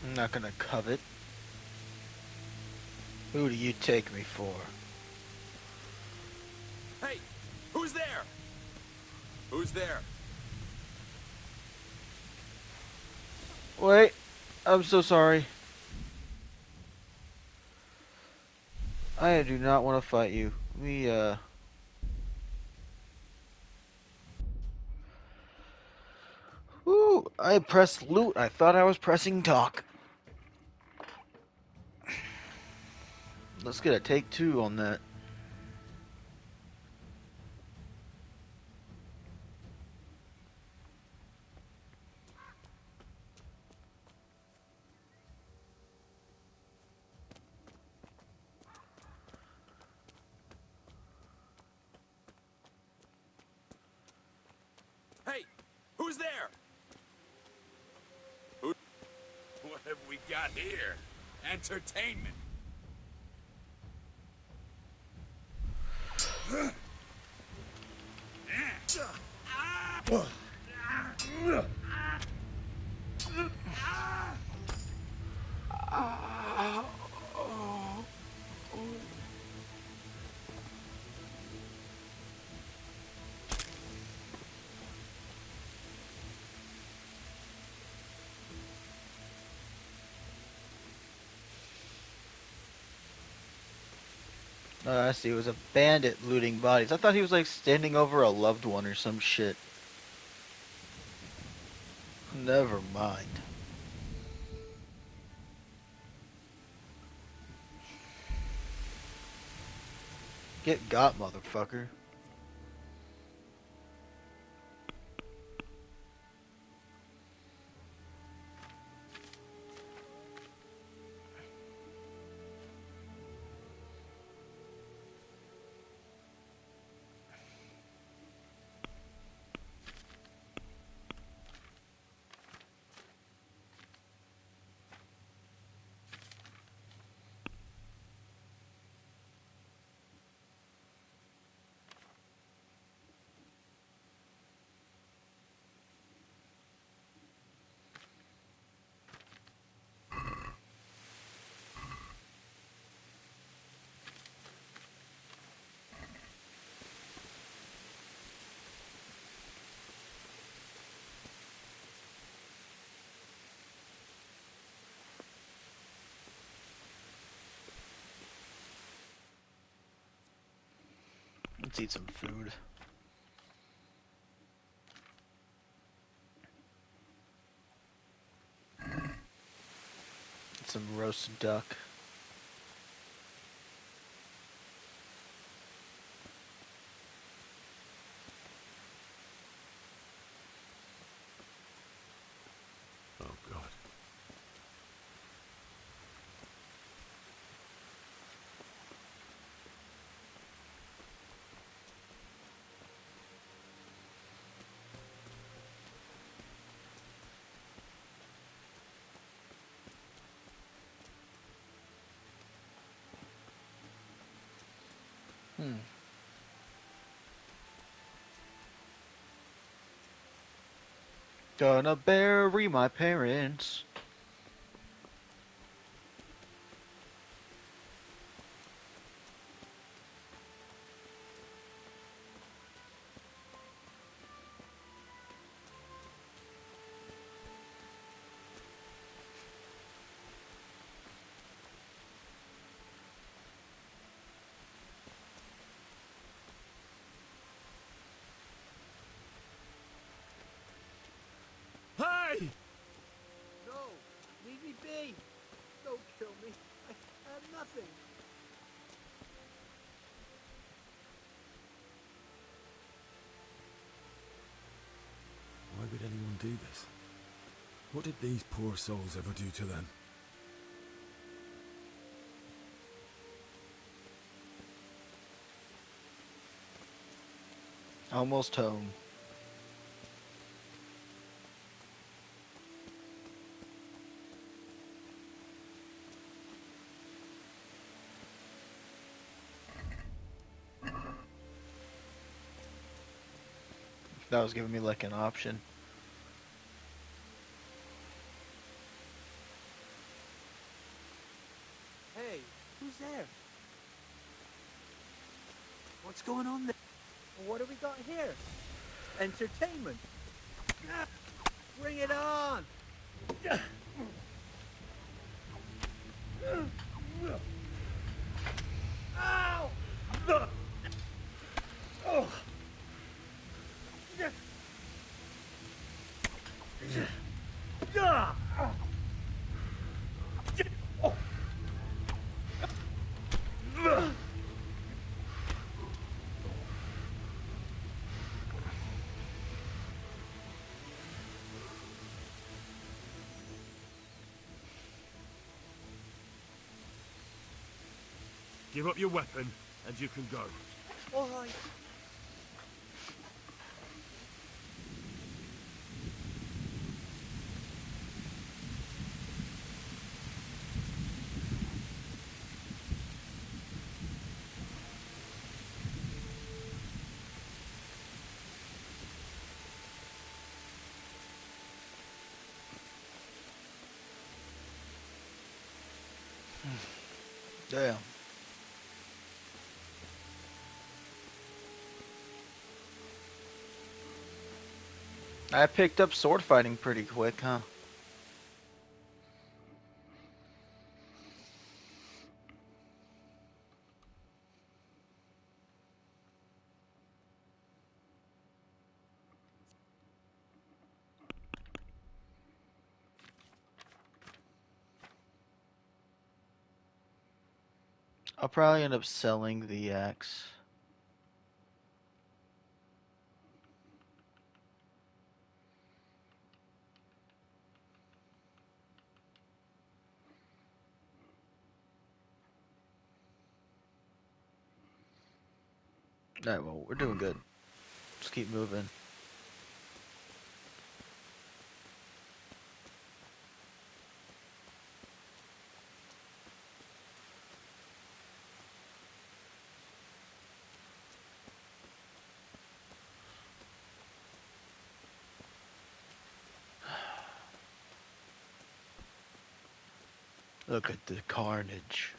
I'm not gonna covet. Who do you take me for? Hey, who's there? Who's there? Wait, I'm so sorry. I do not want to fight you. Ooh, I pressed loot. I thought I was pressing talk. Let's get a take two on that. Hey, who's there? Who? What have we got here? Entertainment. Oh, I see. It was a bandit looting bodies. I thought he was like standing over a loved one or some shit. Never mind. Get got, motherfucker. Let's eat some food. Some roasted duck. Oh, God. Gonna bury my parents. Hey! No, leave me be. Don't kill me. I have nothing. Why would anyone do this? What did these poor souls ever do to them? Almost home. That was giving me like an option. Hey, who's there? What's going on there? What have we got here? Entertainment. Bring it on! Ow! Oh! Give up your weapon, and you can go. All right. Damn. I picked up sword fighting pretty quick, huh? I'll probably end up selling the axe. Alright, well, we're doing good. Just keep moving. Look at the carnage.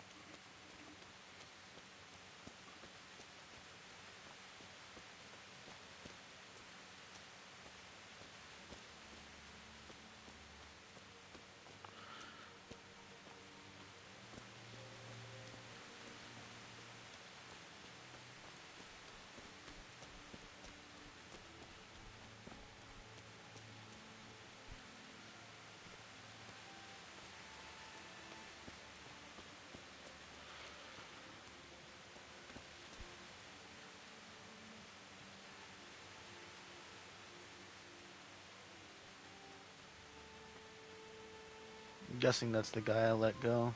I'm guessing that's the guy I let go.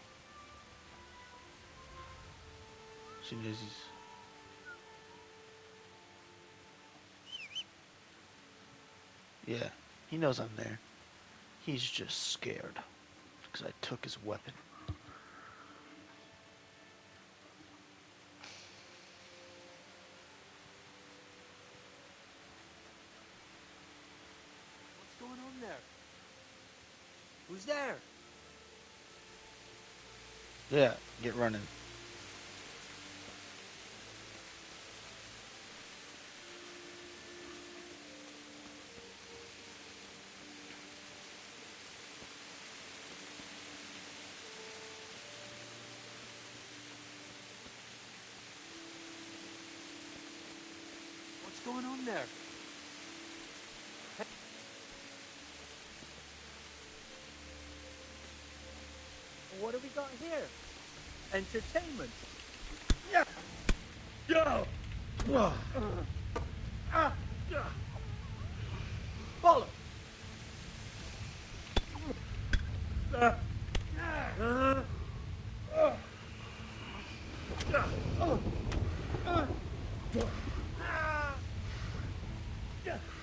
She knows he's... Yeah, he knows I'm there. He's just scared. Because I took his weapon. What's going on there? Who's there? Yeah, get running. What's going on there? What have we got here? Entertainment. Yeah. Go. Follow.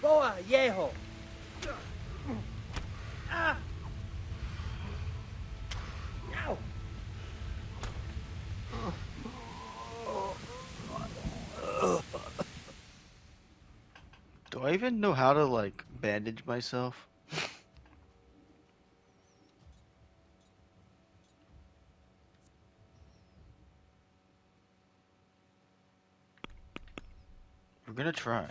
Boa, viejo. Ow. Do I even know how to, like, bandage myself? We're gonna try.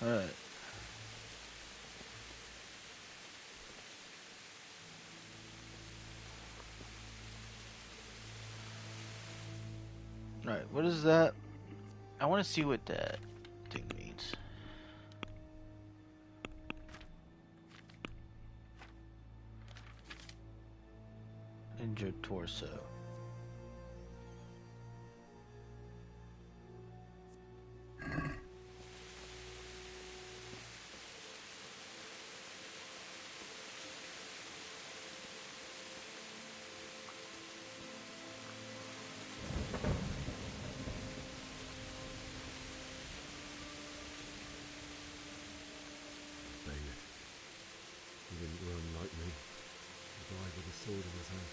Alright. Alright, what is that? I want to see what that thing means. Injured torso. He didn't run like me. He died with a sword in his hand.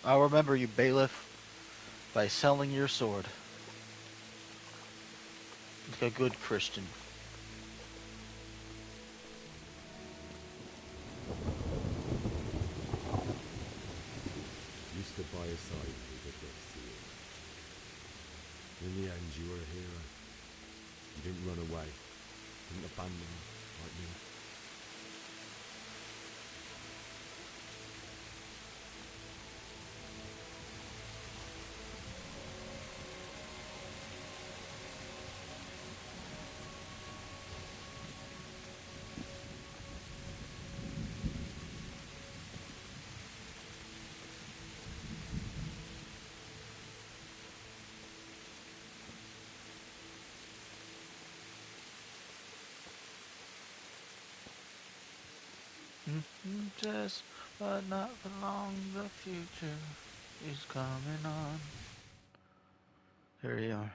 I'll remember you, bailiff, by selling your sword. Like a good Christian. In the end, you were a hero. You didn't run away. Didn't abandon me like me. Just, but not for long, the future is coming on. Here we are.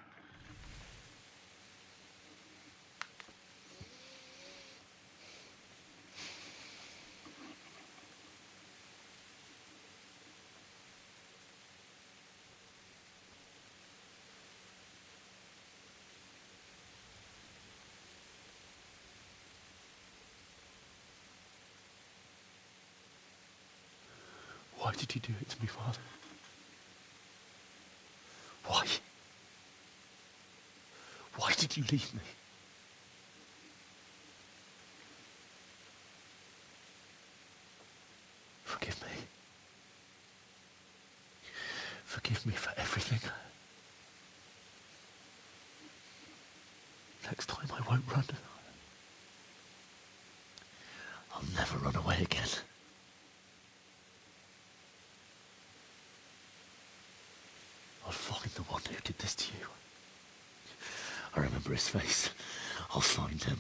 Why did you do it to me, Father? Why? Why did you leave me? Forgive me. Forgive me for everything. Next time I won't run. I'll never run away again. I'll find the one who did this to you. I remember his face. I'll find him.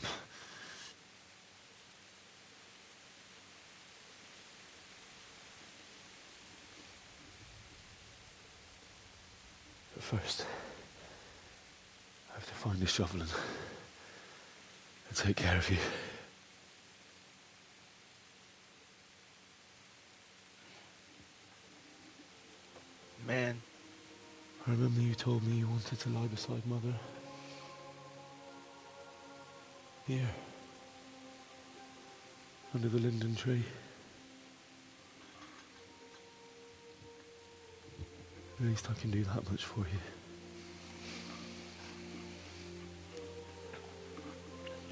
But first, I have to find a shovel and take care of you. Man. I remember you told me you wanted to lie beside Mother. Here. Under the linden tree. At least I can do that much for you.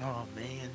Oh, man.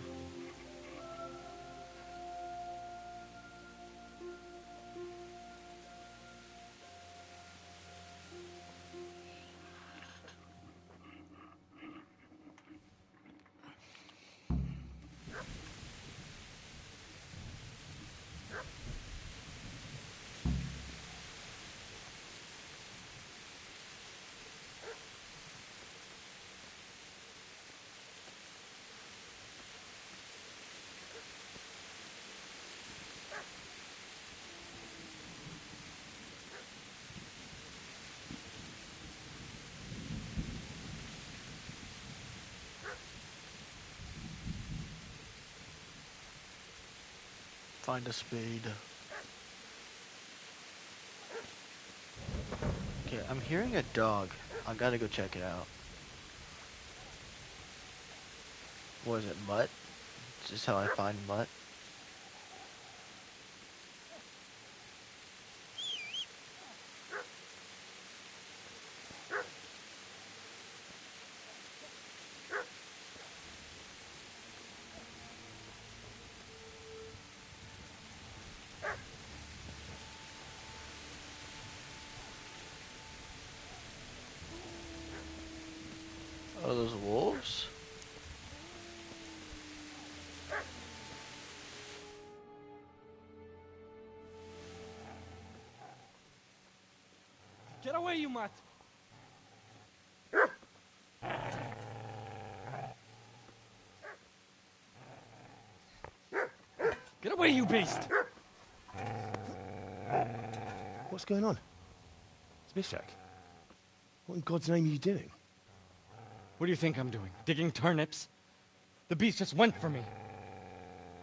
Find a spade. Okay, I'm hearing a dog. I gotta go check it out. What is it, Mutt? Is this how I find Mutt? Oh, those wolves? Get away, you mutt! Get away, you beast! What's going on? It's Mishak. What in God's name are you doing? What do you think I'm doing? Digging turnips? The beast just went for me.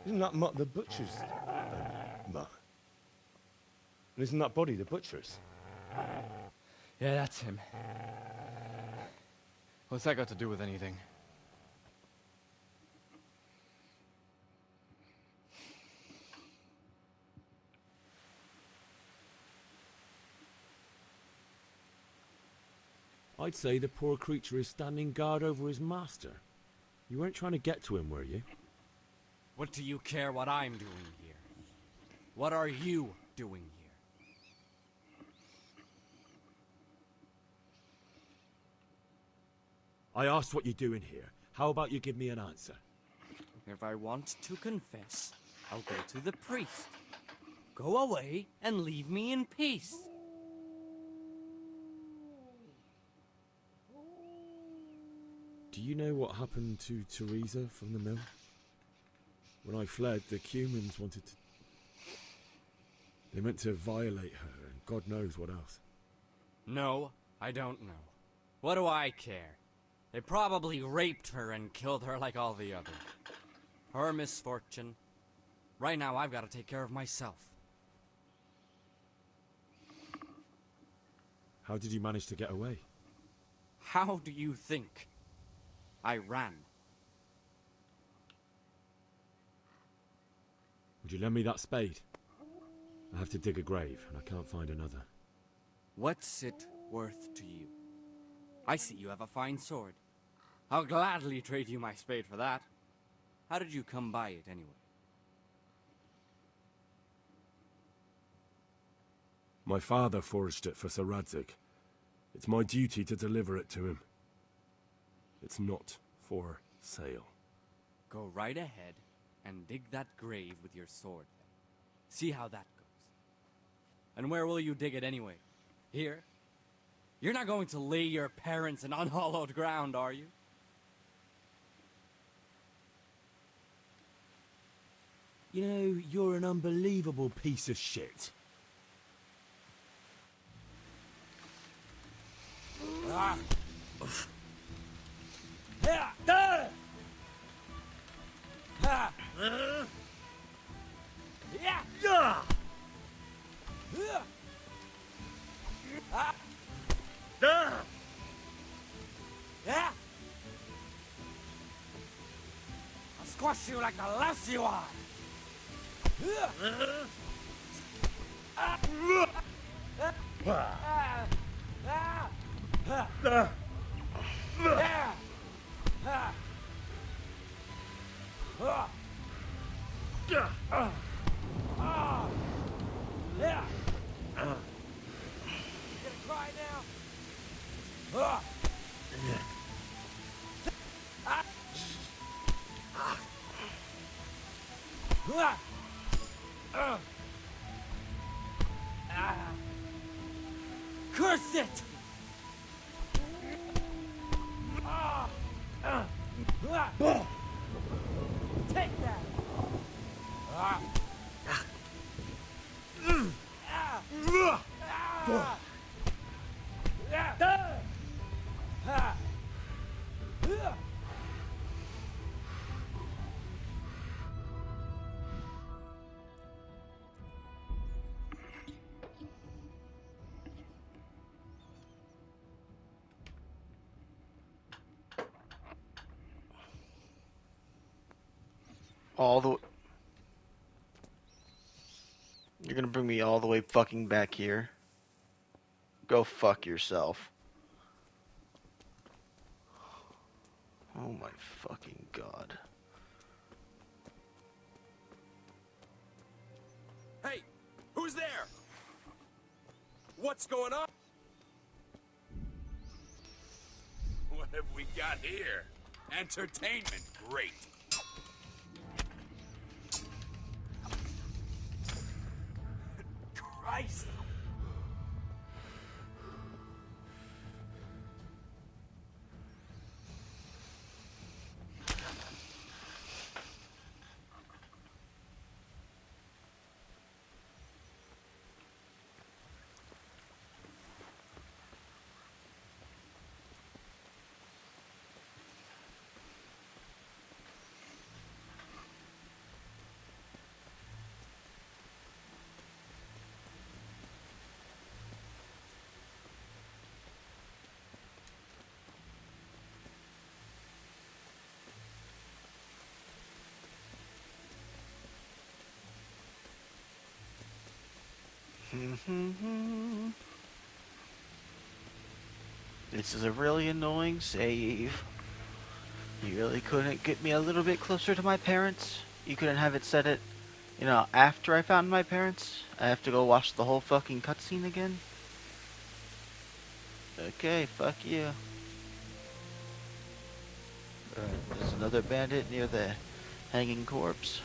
Isn't that Mutt the butcher's? Mutt. And isn't that body the butcher's? Yeah, that's him. What's that got to do with anything? I'd say the poor creature is standing guard over his master. You weren't trying to get to him, were you? What do you care what I'm doing here? What are you doing here? I asked what you're doing here. How about you give me an answer? If I want to confess, I'll go to the priest. Go away and leave me in peace. Do you know what happened to Teresa from the mill? When I fled, the Cumans wanted to... They meant to violate her, and God knows what else. No, I don't know. What do I care? They probably raped her and killed her like all the others. Her misfortune. Right now, I've got to take care of myself. How did you manage to get away? How do you think? I ran. Would you lend me that spade? I have to dig a grave, and I can't find another. What's it worth to you? I see you have a fine sword. I'll gladly trade you my spade for that. How did you come by it, anyway? My father forged it for Sir Radzig. It's my duty to deliver it to him. It's not for sale. Go right ahead and dig that grave with your sword, then. See how that goes. And where will you dig it anyway? Here? You're not going to lay your parents in unhallowed ground, are you? You know, you're an unbelievable piece of shit. Ah. I'll squash you like a louse you are. Curse it! Take that! You're gonna bring me all the way fucking back here? Go fuck yourself. Oh my fucking god. Hey, who's there? What's going on? What have we got here? Entertainment, great. Christ! This is a really annoying save. You really couldn't get me a little bit closer to my parents? You couldn't have it set it, you know, after I found my parents? I have to go watch the whole fucking cutscene again? Okay, fuck you. There's another bandit near the hanging corpse.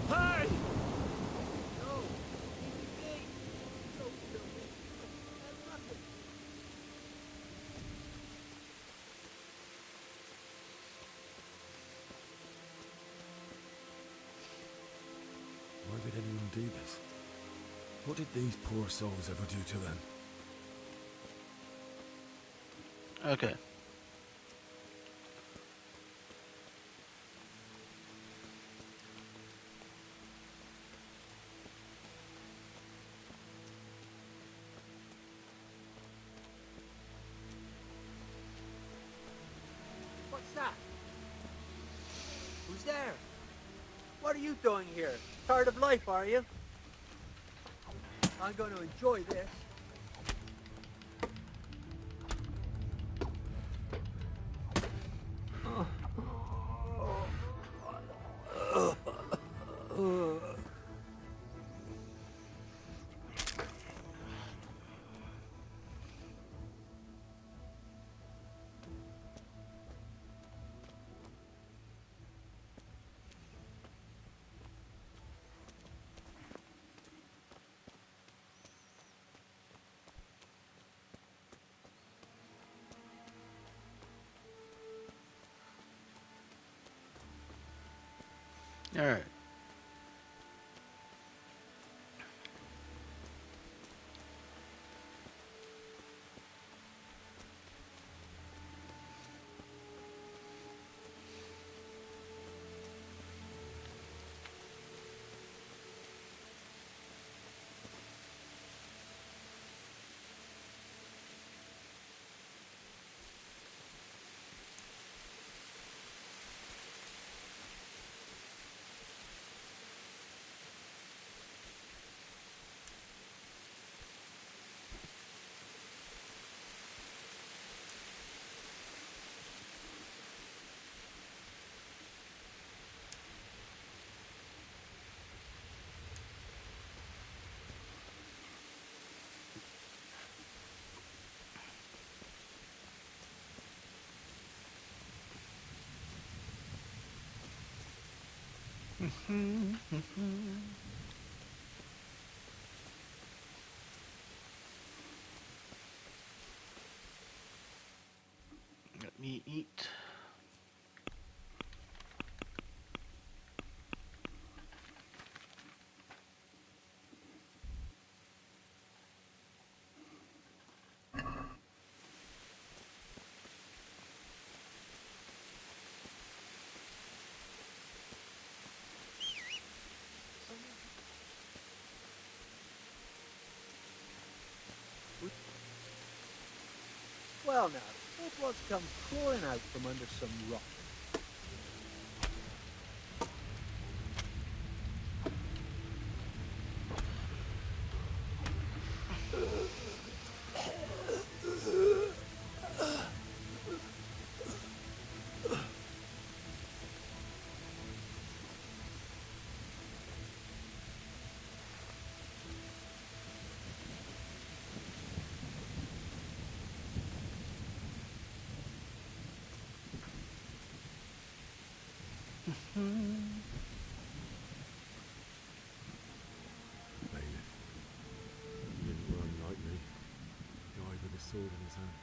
Hey! Why would anyone do this? What did these poor souls ever do to them? Okay. What's that? Who's there? What are you doing here? Tired of life, are you? I'm going to enjoy this. Alright. Let me eat. Well now, look what's come crawling out from under some rock. Bailiff. He didn't run like me. Died with a sword in his hand.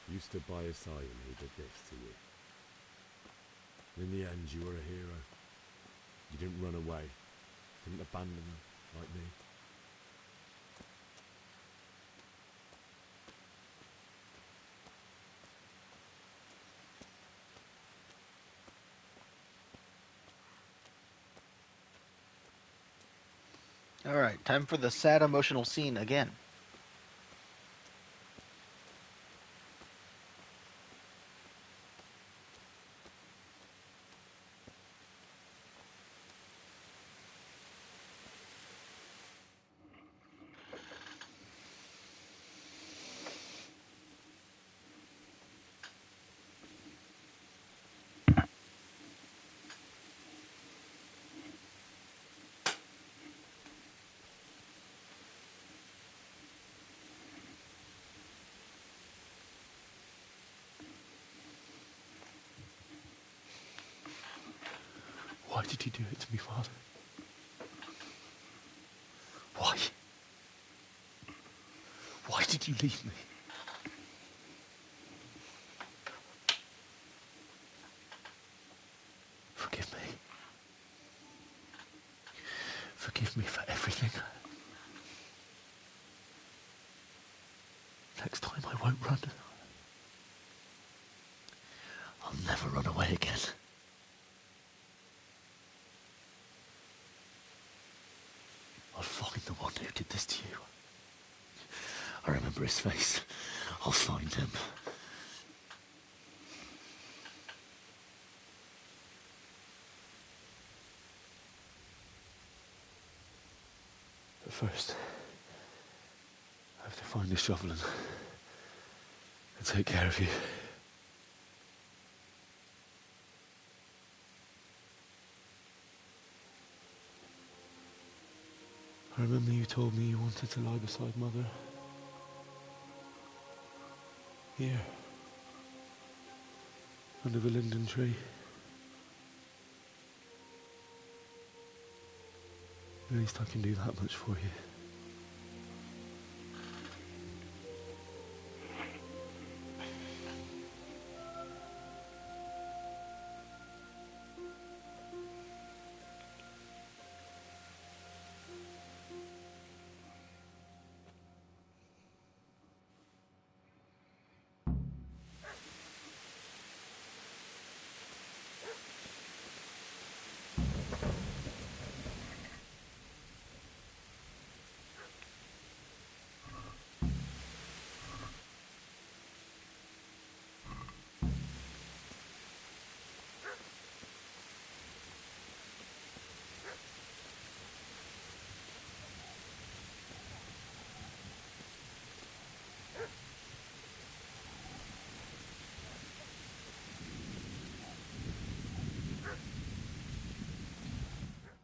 You stood by his side and he did this to you. In the end, you were a hero. You didn't run away. Didn't abandon him like me. Alright, time for the sad emotional scene again. Why did you do it to me, Father? Why? Why did you leave me? Forgive me. Forgive me for everything. Next time I won't run. I'll never run away again. I'll find the one who did this to you. I remember his face. I'll find him. But first, I have to find a shovel and take care of you. I remember you told me you wanted to lie beside Mother. Here. Under the linden tree. At least I can do that much for you.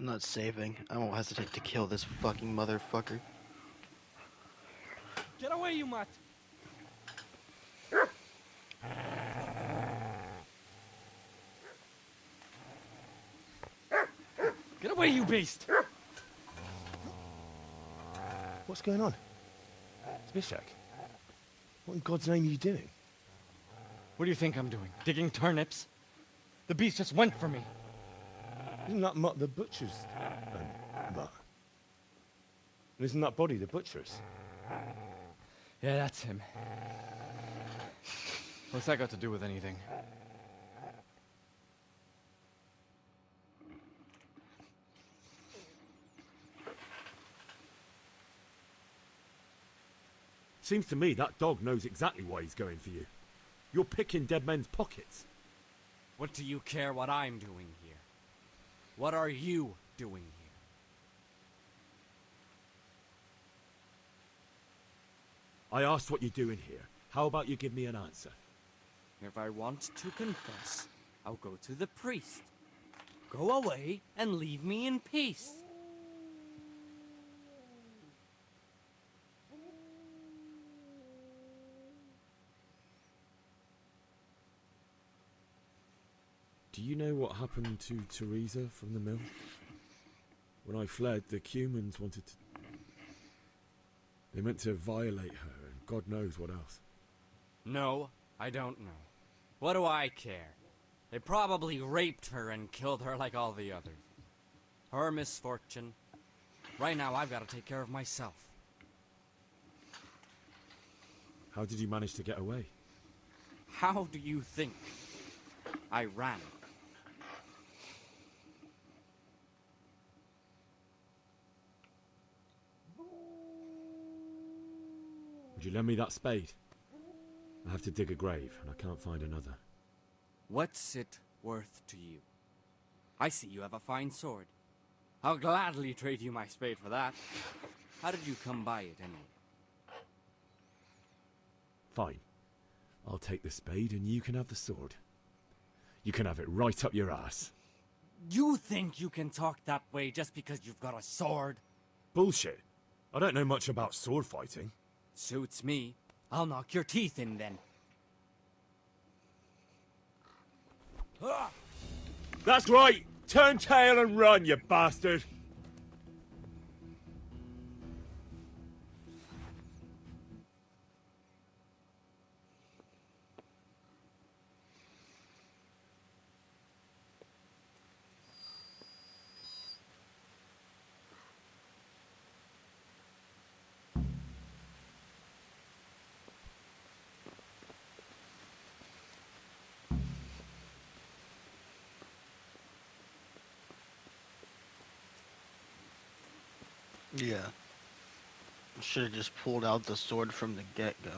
I'm not saving. I won't hesitate to kill this fucking motherfucker. Get away, you mutt! Get away, you beast! What's going on? Zbyszek, what in God's name are you doing? What do you think I'm doing? Digging turnips? The beast just went for me. Isn't that Mutt the butcher's Mutt? And isn't that body the butcher's? Yeah, that's him. What's that got to do with anything? Seems to me that dog knows exactly why he's going for you. You're picking dead men's pockets. What do you care what I'm doing here? What are you doing here? I asked what you're doing here. How about you give me an answer? If I want to confess, I'll go to the priest. Go away and leave me in peace. Do you know what happened to Teresa from the mill? When I fled, the Cumans wanted to... They meant to violate her, and God knows what else. No, I don't know. What do I care? They probably raped her and killed her like all the others. Her misfortune. Right now, I've got to take care of myself. How did you manage to get away? How do you think? I ran. Would you lend me that spade? I have to dig a grave, and I can't find another. What's it worth to you? I see you have a fine sword. I'll gladly trade you my spade for that. How did you come by it, anyway? Fine. I'll take the spade, and you can have the sword. You can have it right up your ass. You think you can talk that way just because you've got a sword? Bullshit. I don't know much about sword fighting. Suits me. I'll knock your teeth in, then. That's right! Turn tail and run, you bastard! Yeah. Should have just pulled out the sword from the get-go.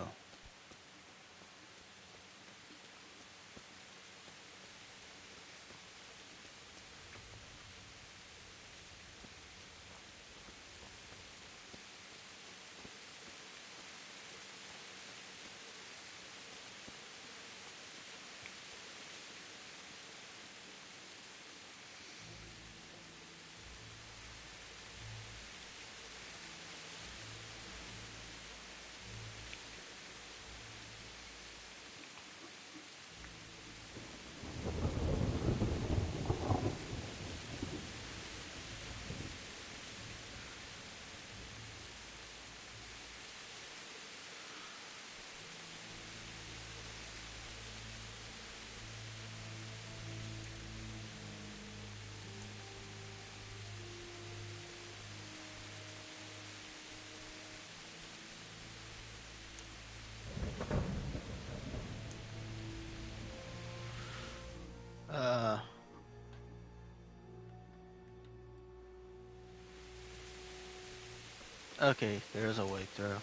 Okay, there's a way through.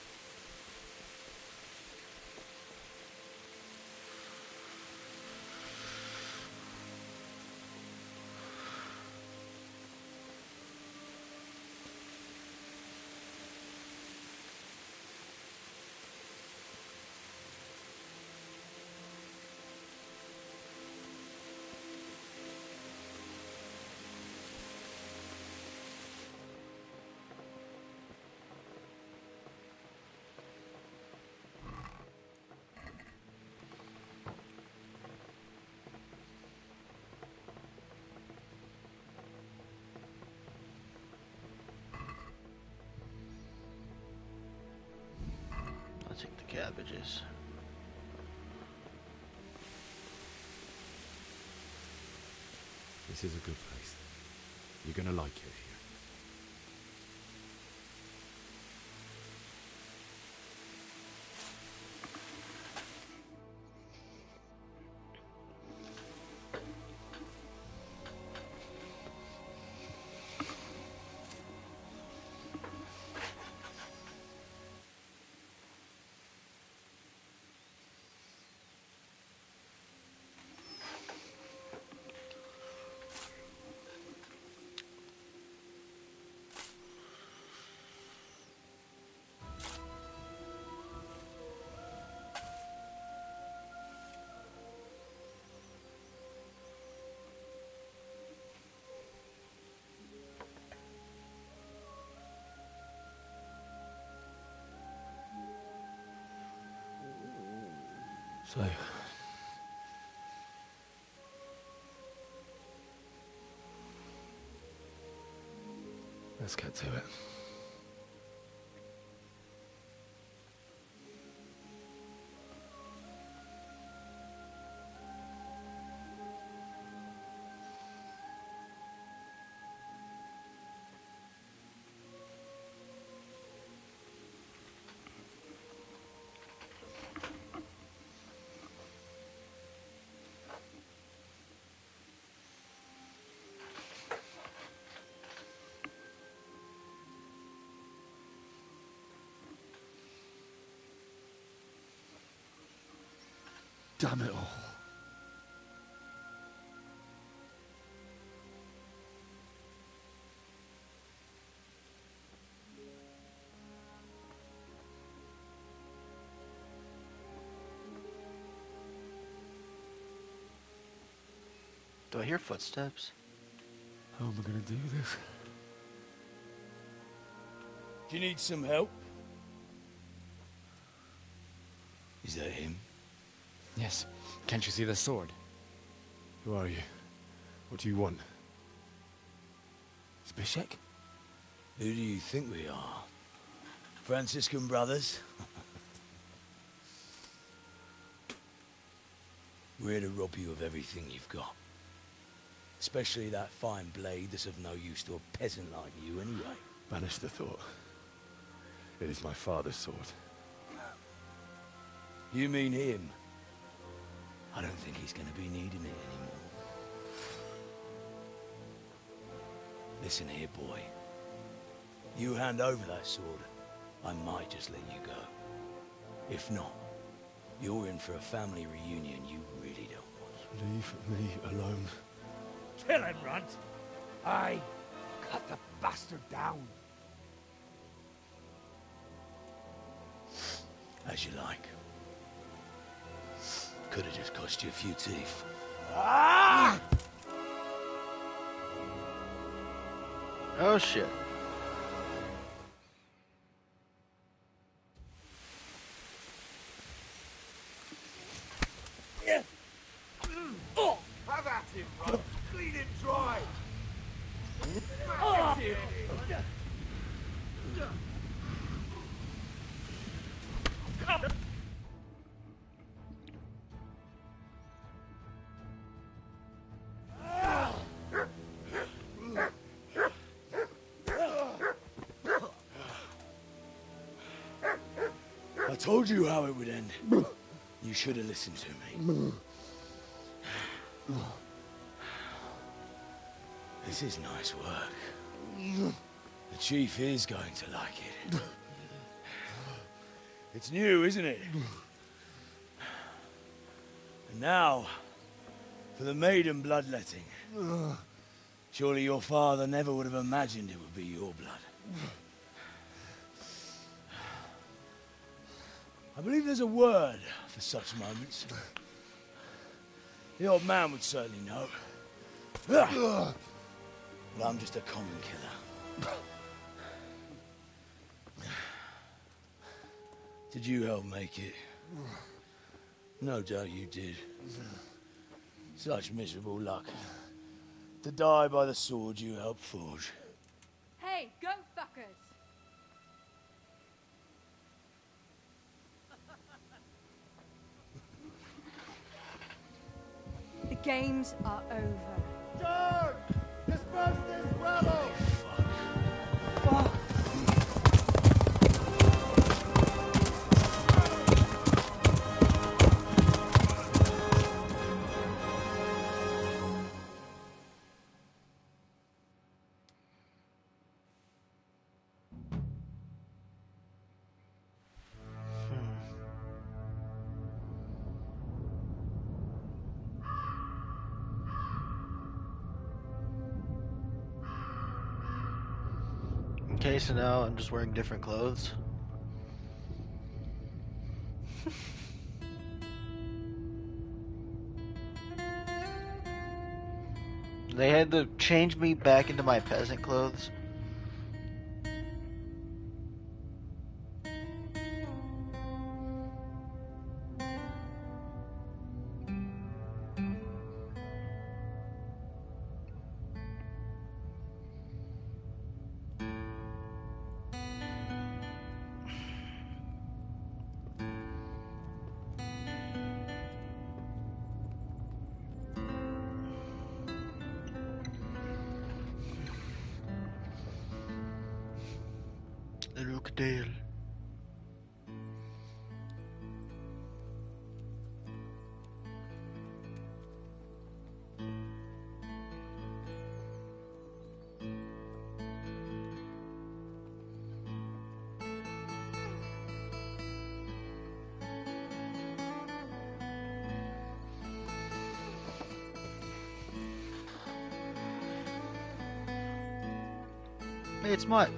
I'll take the cabbages. This is a good place. You're gonna like it here. So, let's get to it. Damn it all. Do I hear footsteps? How am I gonna do this? Do you need some help? Is that him? Yes. Can't you see the sword? Who are you? What do you want? Zbyszek? Who do you think we are? Franciscan brothers? We're here to rob you of everything you've got. Especially that fine blade that's of no use to a peasant like you anyway. Banish the thought. It is my father's sword. You mean him? I don't think he's gonna be needing it anymore. Listen here, boy. You hand over that sword, I might just let you go. If not, you're in for a family reunion you really don't want. Leave me alone. Kill him, Runt! Aye, cut the bastard down. As you like. Could have just cost you a few teeth. Ah! Oh shit. Have at him, Runt! Bleed him dry! Smack at him! I told you how it would end. You should have listened to me. This is nice work. The chief is going to like it. It's new, isn't it? And now, for the maiden bloodletting. Surely your father never would have imagined it would be your blood. I believe there's a word for such moments. The old man would certainly know. But I'm just a common killer. Did you help make it? No doubt you did. Such miserable luck. To die by the sword you helped forge. Hey, go fuckers! The games are over. Charge! Disperse this rabble! Fuck! Okay, so now I'm just wearing different clothes. They had to change me back into my peasant clothes. Rookdale. It's Mutt.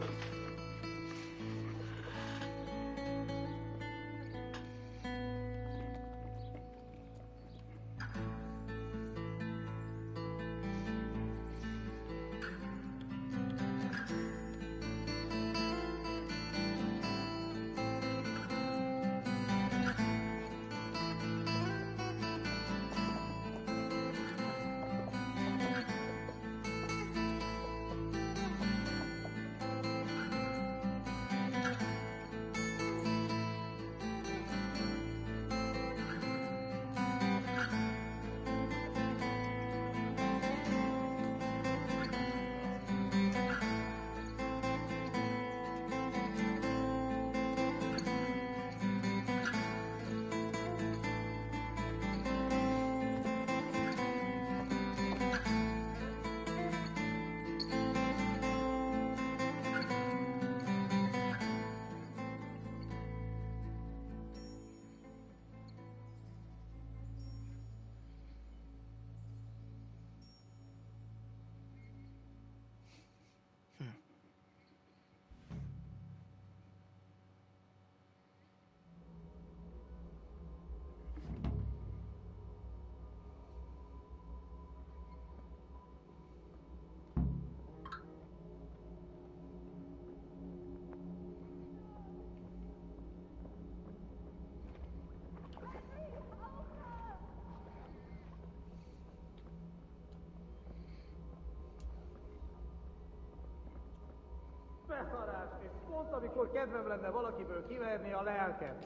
Beszarás, és pont amikor kedvem lenne valakiből kiverni a lelkem.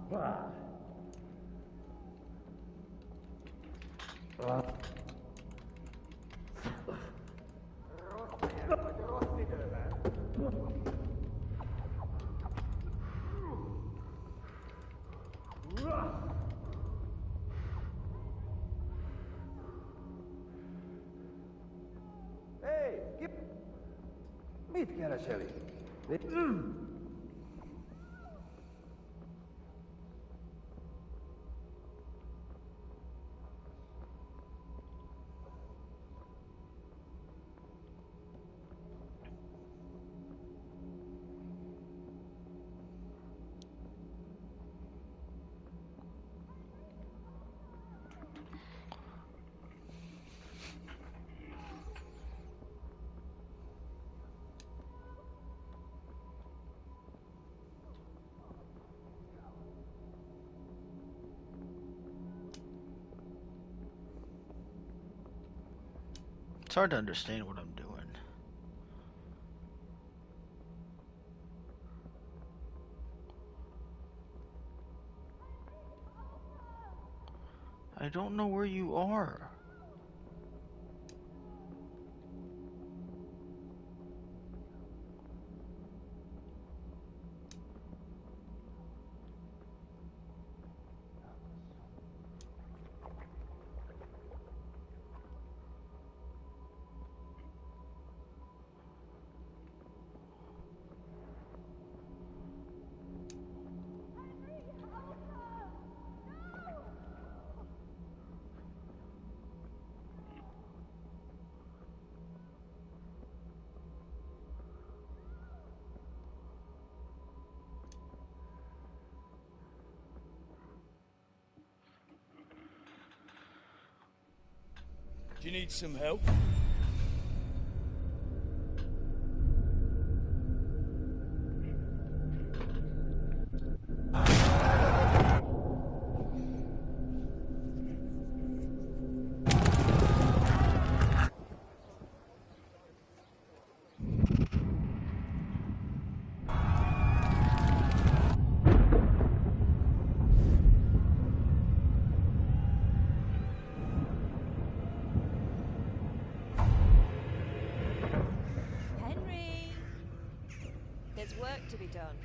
Rossz helyen vagy rossz időben. Hey, mit keresel itt? It's hard to understand what I'm doing. I don't know where you are. Do you need some help? Henry! There's work to be done.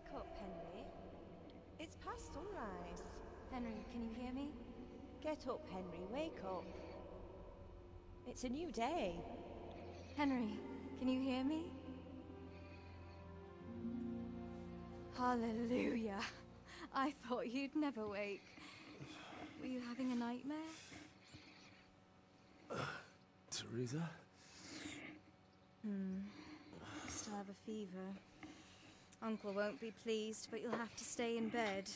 Wake up, Henry. It's past sunrise. Henry, can you hear me? Get up, Henry. Wake up. It's a new day. Henry, can you hear me? Hallelujah. I thought you'd never wake. Were you having a nightmare? Teresa? Still have a fever. Uncle won't be pleased, but you'll have to stay in bed.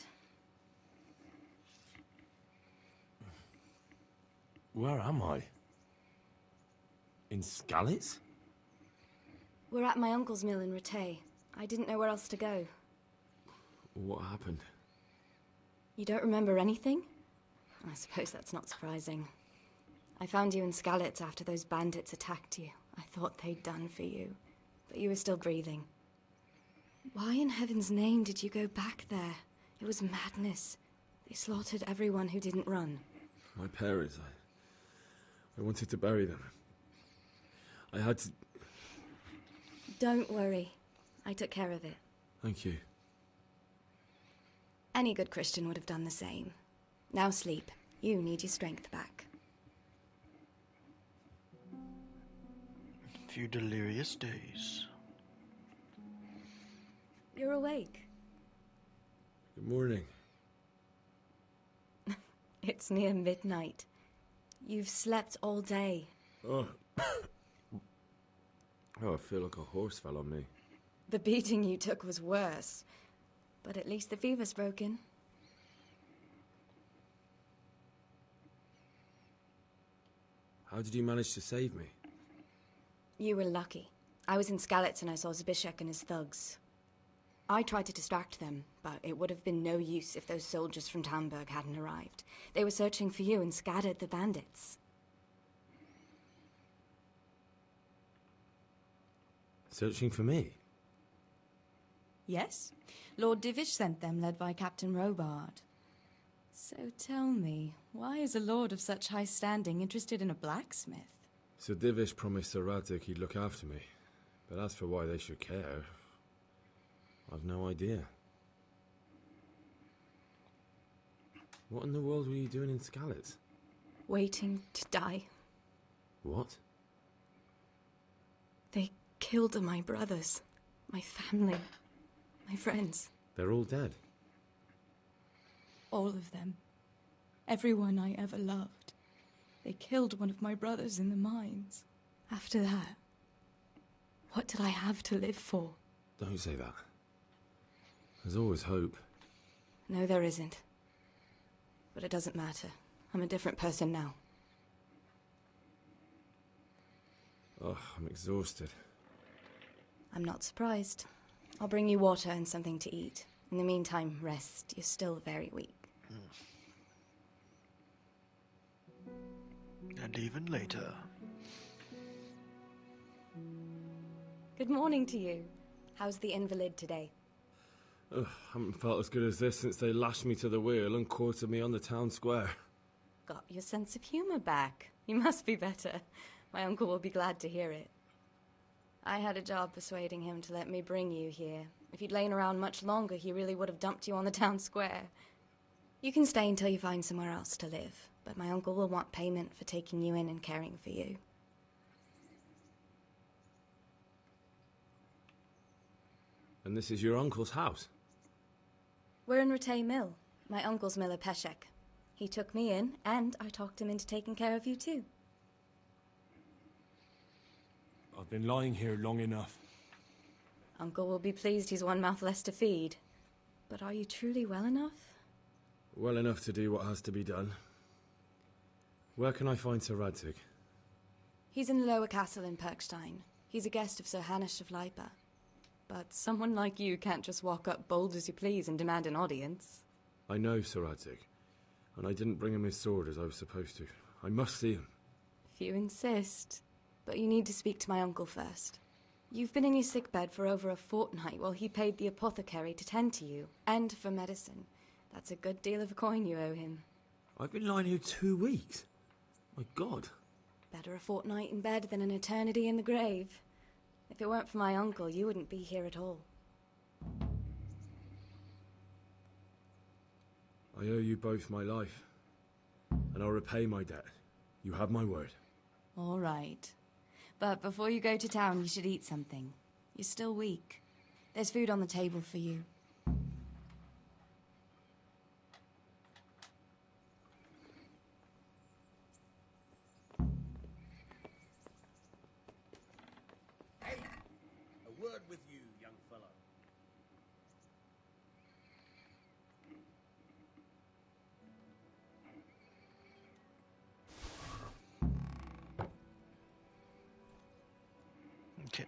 Where am I? In Skalitz? We're at my uncle's mill in Rattay. I didn't know where else to go. What happened? You don't remember anything? I suppose that's not surprising. I found you in Skalitz after those bandits attacked you. I thought they'd done for you, but you were still breathing. Why in heaven's name did you go back there? It was madness. They slaughtered everyone who didn't run. My parents, I wanted to bury them. I had to... Don't worry. I took care of it. Thank you. Any good Christian would have done the same. Now sleep. You need your strength back. A few delirious days. You're awake. Good morning. It's near midnight. You've slept all day. Oh. Oh, I feel like a horse fell on me. The beating you took was worse. But at least the fever's broken. How did you manage to save me? You were lucky. I was in Skalitz and I saw Zbyszek and his thugs. I tried to distract them, but it would have been no use if those soldiers from Talmberg hadn't arrived. They were searching for you and scattered the bandits. Searching for me? Yes. Lord Divish sent them, led by Captain Robard. So tell me, why is a lord of such high standing interested in a blacksmith? Sir Divish promised Sir Radzig he'd look after me. But as for why they should care, I've no idea. What in the world were you doing in Skalitz? Waiting to die. What? They killed my brothers, my family, my friends. They're all dead. All of them. Everyone I ever loved. They killed one of my brothers in the mines. After that, what did I have to live for? Don't say that. There's always hope. No, there isn't. But it doesn't matter. I'm a different person now. Oh, I'm exhausted. I'm not surprised. I'll bring you water and something to eat. In the meantime, rest. You're still very weak. And even later. Good morning to you. How's the invalid today? Ugh, haven't felt as good as this since they lashed me to the wheel and quartered me on the town square. Got your sense of humor back. You must be better. My uncle will be glad to hear it. I had a job persuading him to let me bring you here. If you'd lain around much longer, he really would have dumped you on the town square. You can stay until you find somewhere else to live, but my uncle will want payment for taking you in and caring for you. And this is your uncle's house? We're in Rattay Mill. My uncle's miller Peshek. He took me in, and I talked him into taking care of you too. I've been lying here long enough. Uncle will be pleased he's one mouth less to feed. But are you truly well enough? Well enough to do what has to be done. Where can I find Sir Radzig? He's in the lower castle in Perkstein. He's a guest of Sir Hanush of Leipa. But someone like you can't just walk up bold as you please and demand an audience. I know Sir Radzig, and I didn't bring him his sword as I was supposed to. I must see him. If you insist. But you need to speak to my uncle first. You've been in your sickbed for over a fortnight while he paid the apothecary to tend to you, and for medicine. That's a good deal of coin you owe him. I've been lying here 2 weeks. My God. Better a fortnight in bed than an eternity in the grave. If it weren't for my uncle, you wouldn't be here at all. I owe you both my life, and I'll repay my debt. You have my word. All right. But before you go to town, you should eat something. You're still weak. There's food on the table for you. Hey, a word with you, young fellow. Okay.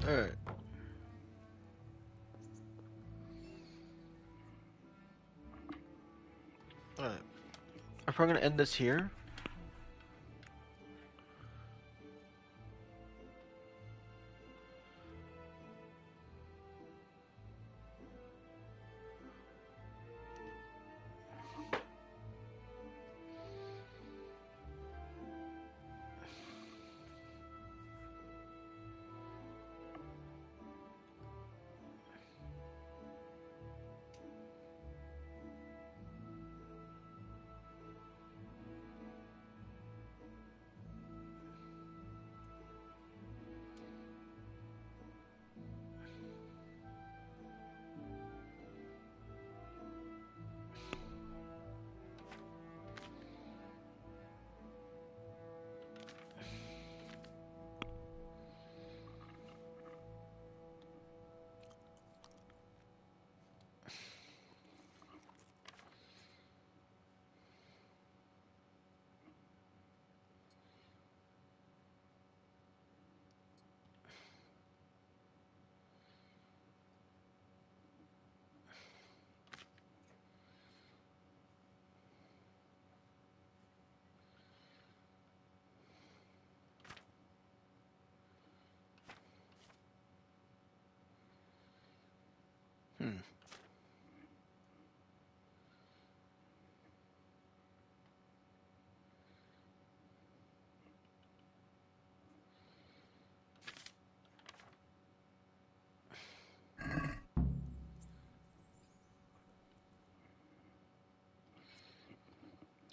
Alright. Alright. If we're gonna end this here.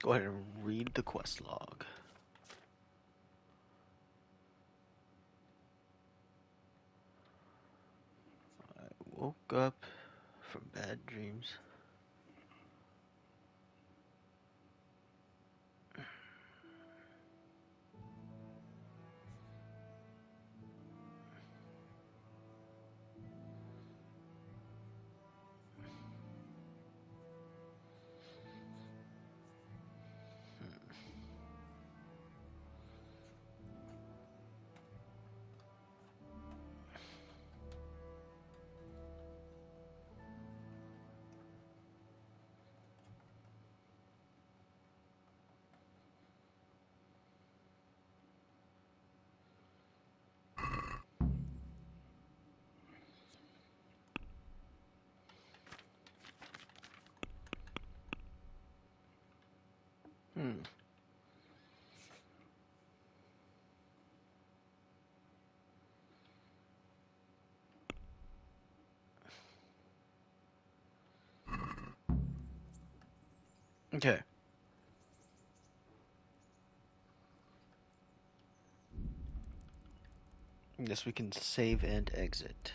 Go ahead and read the quest log. I woke up from bad dreams. Hmm. Okay. Guess we can save and exit.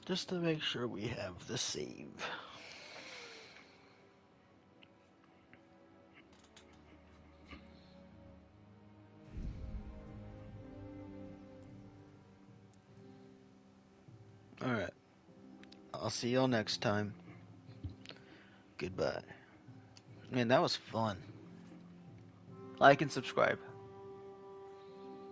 Just to make sure we have the save. Alright. I'll see y'all next time. Goodbye. Man, that was fun. Like and subscribe.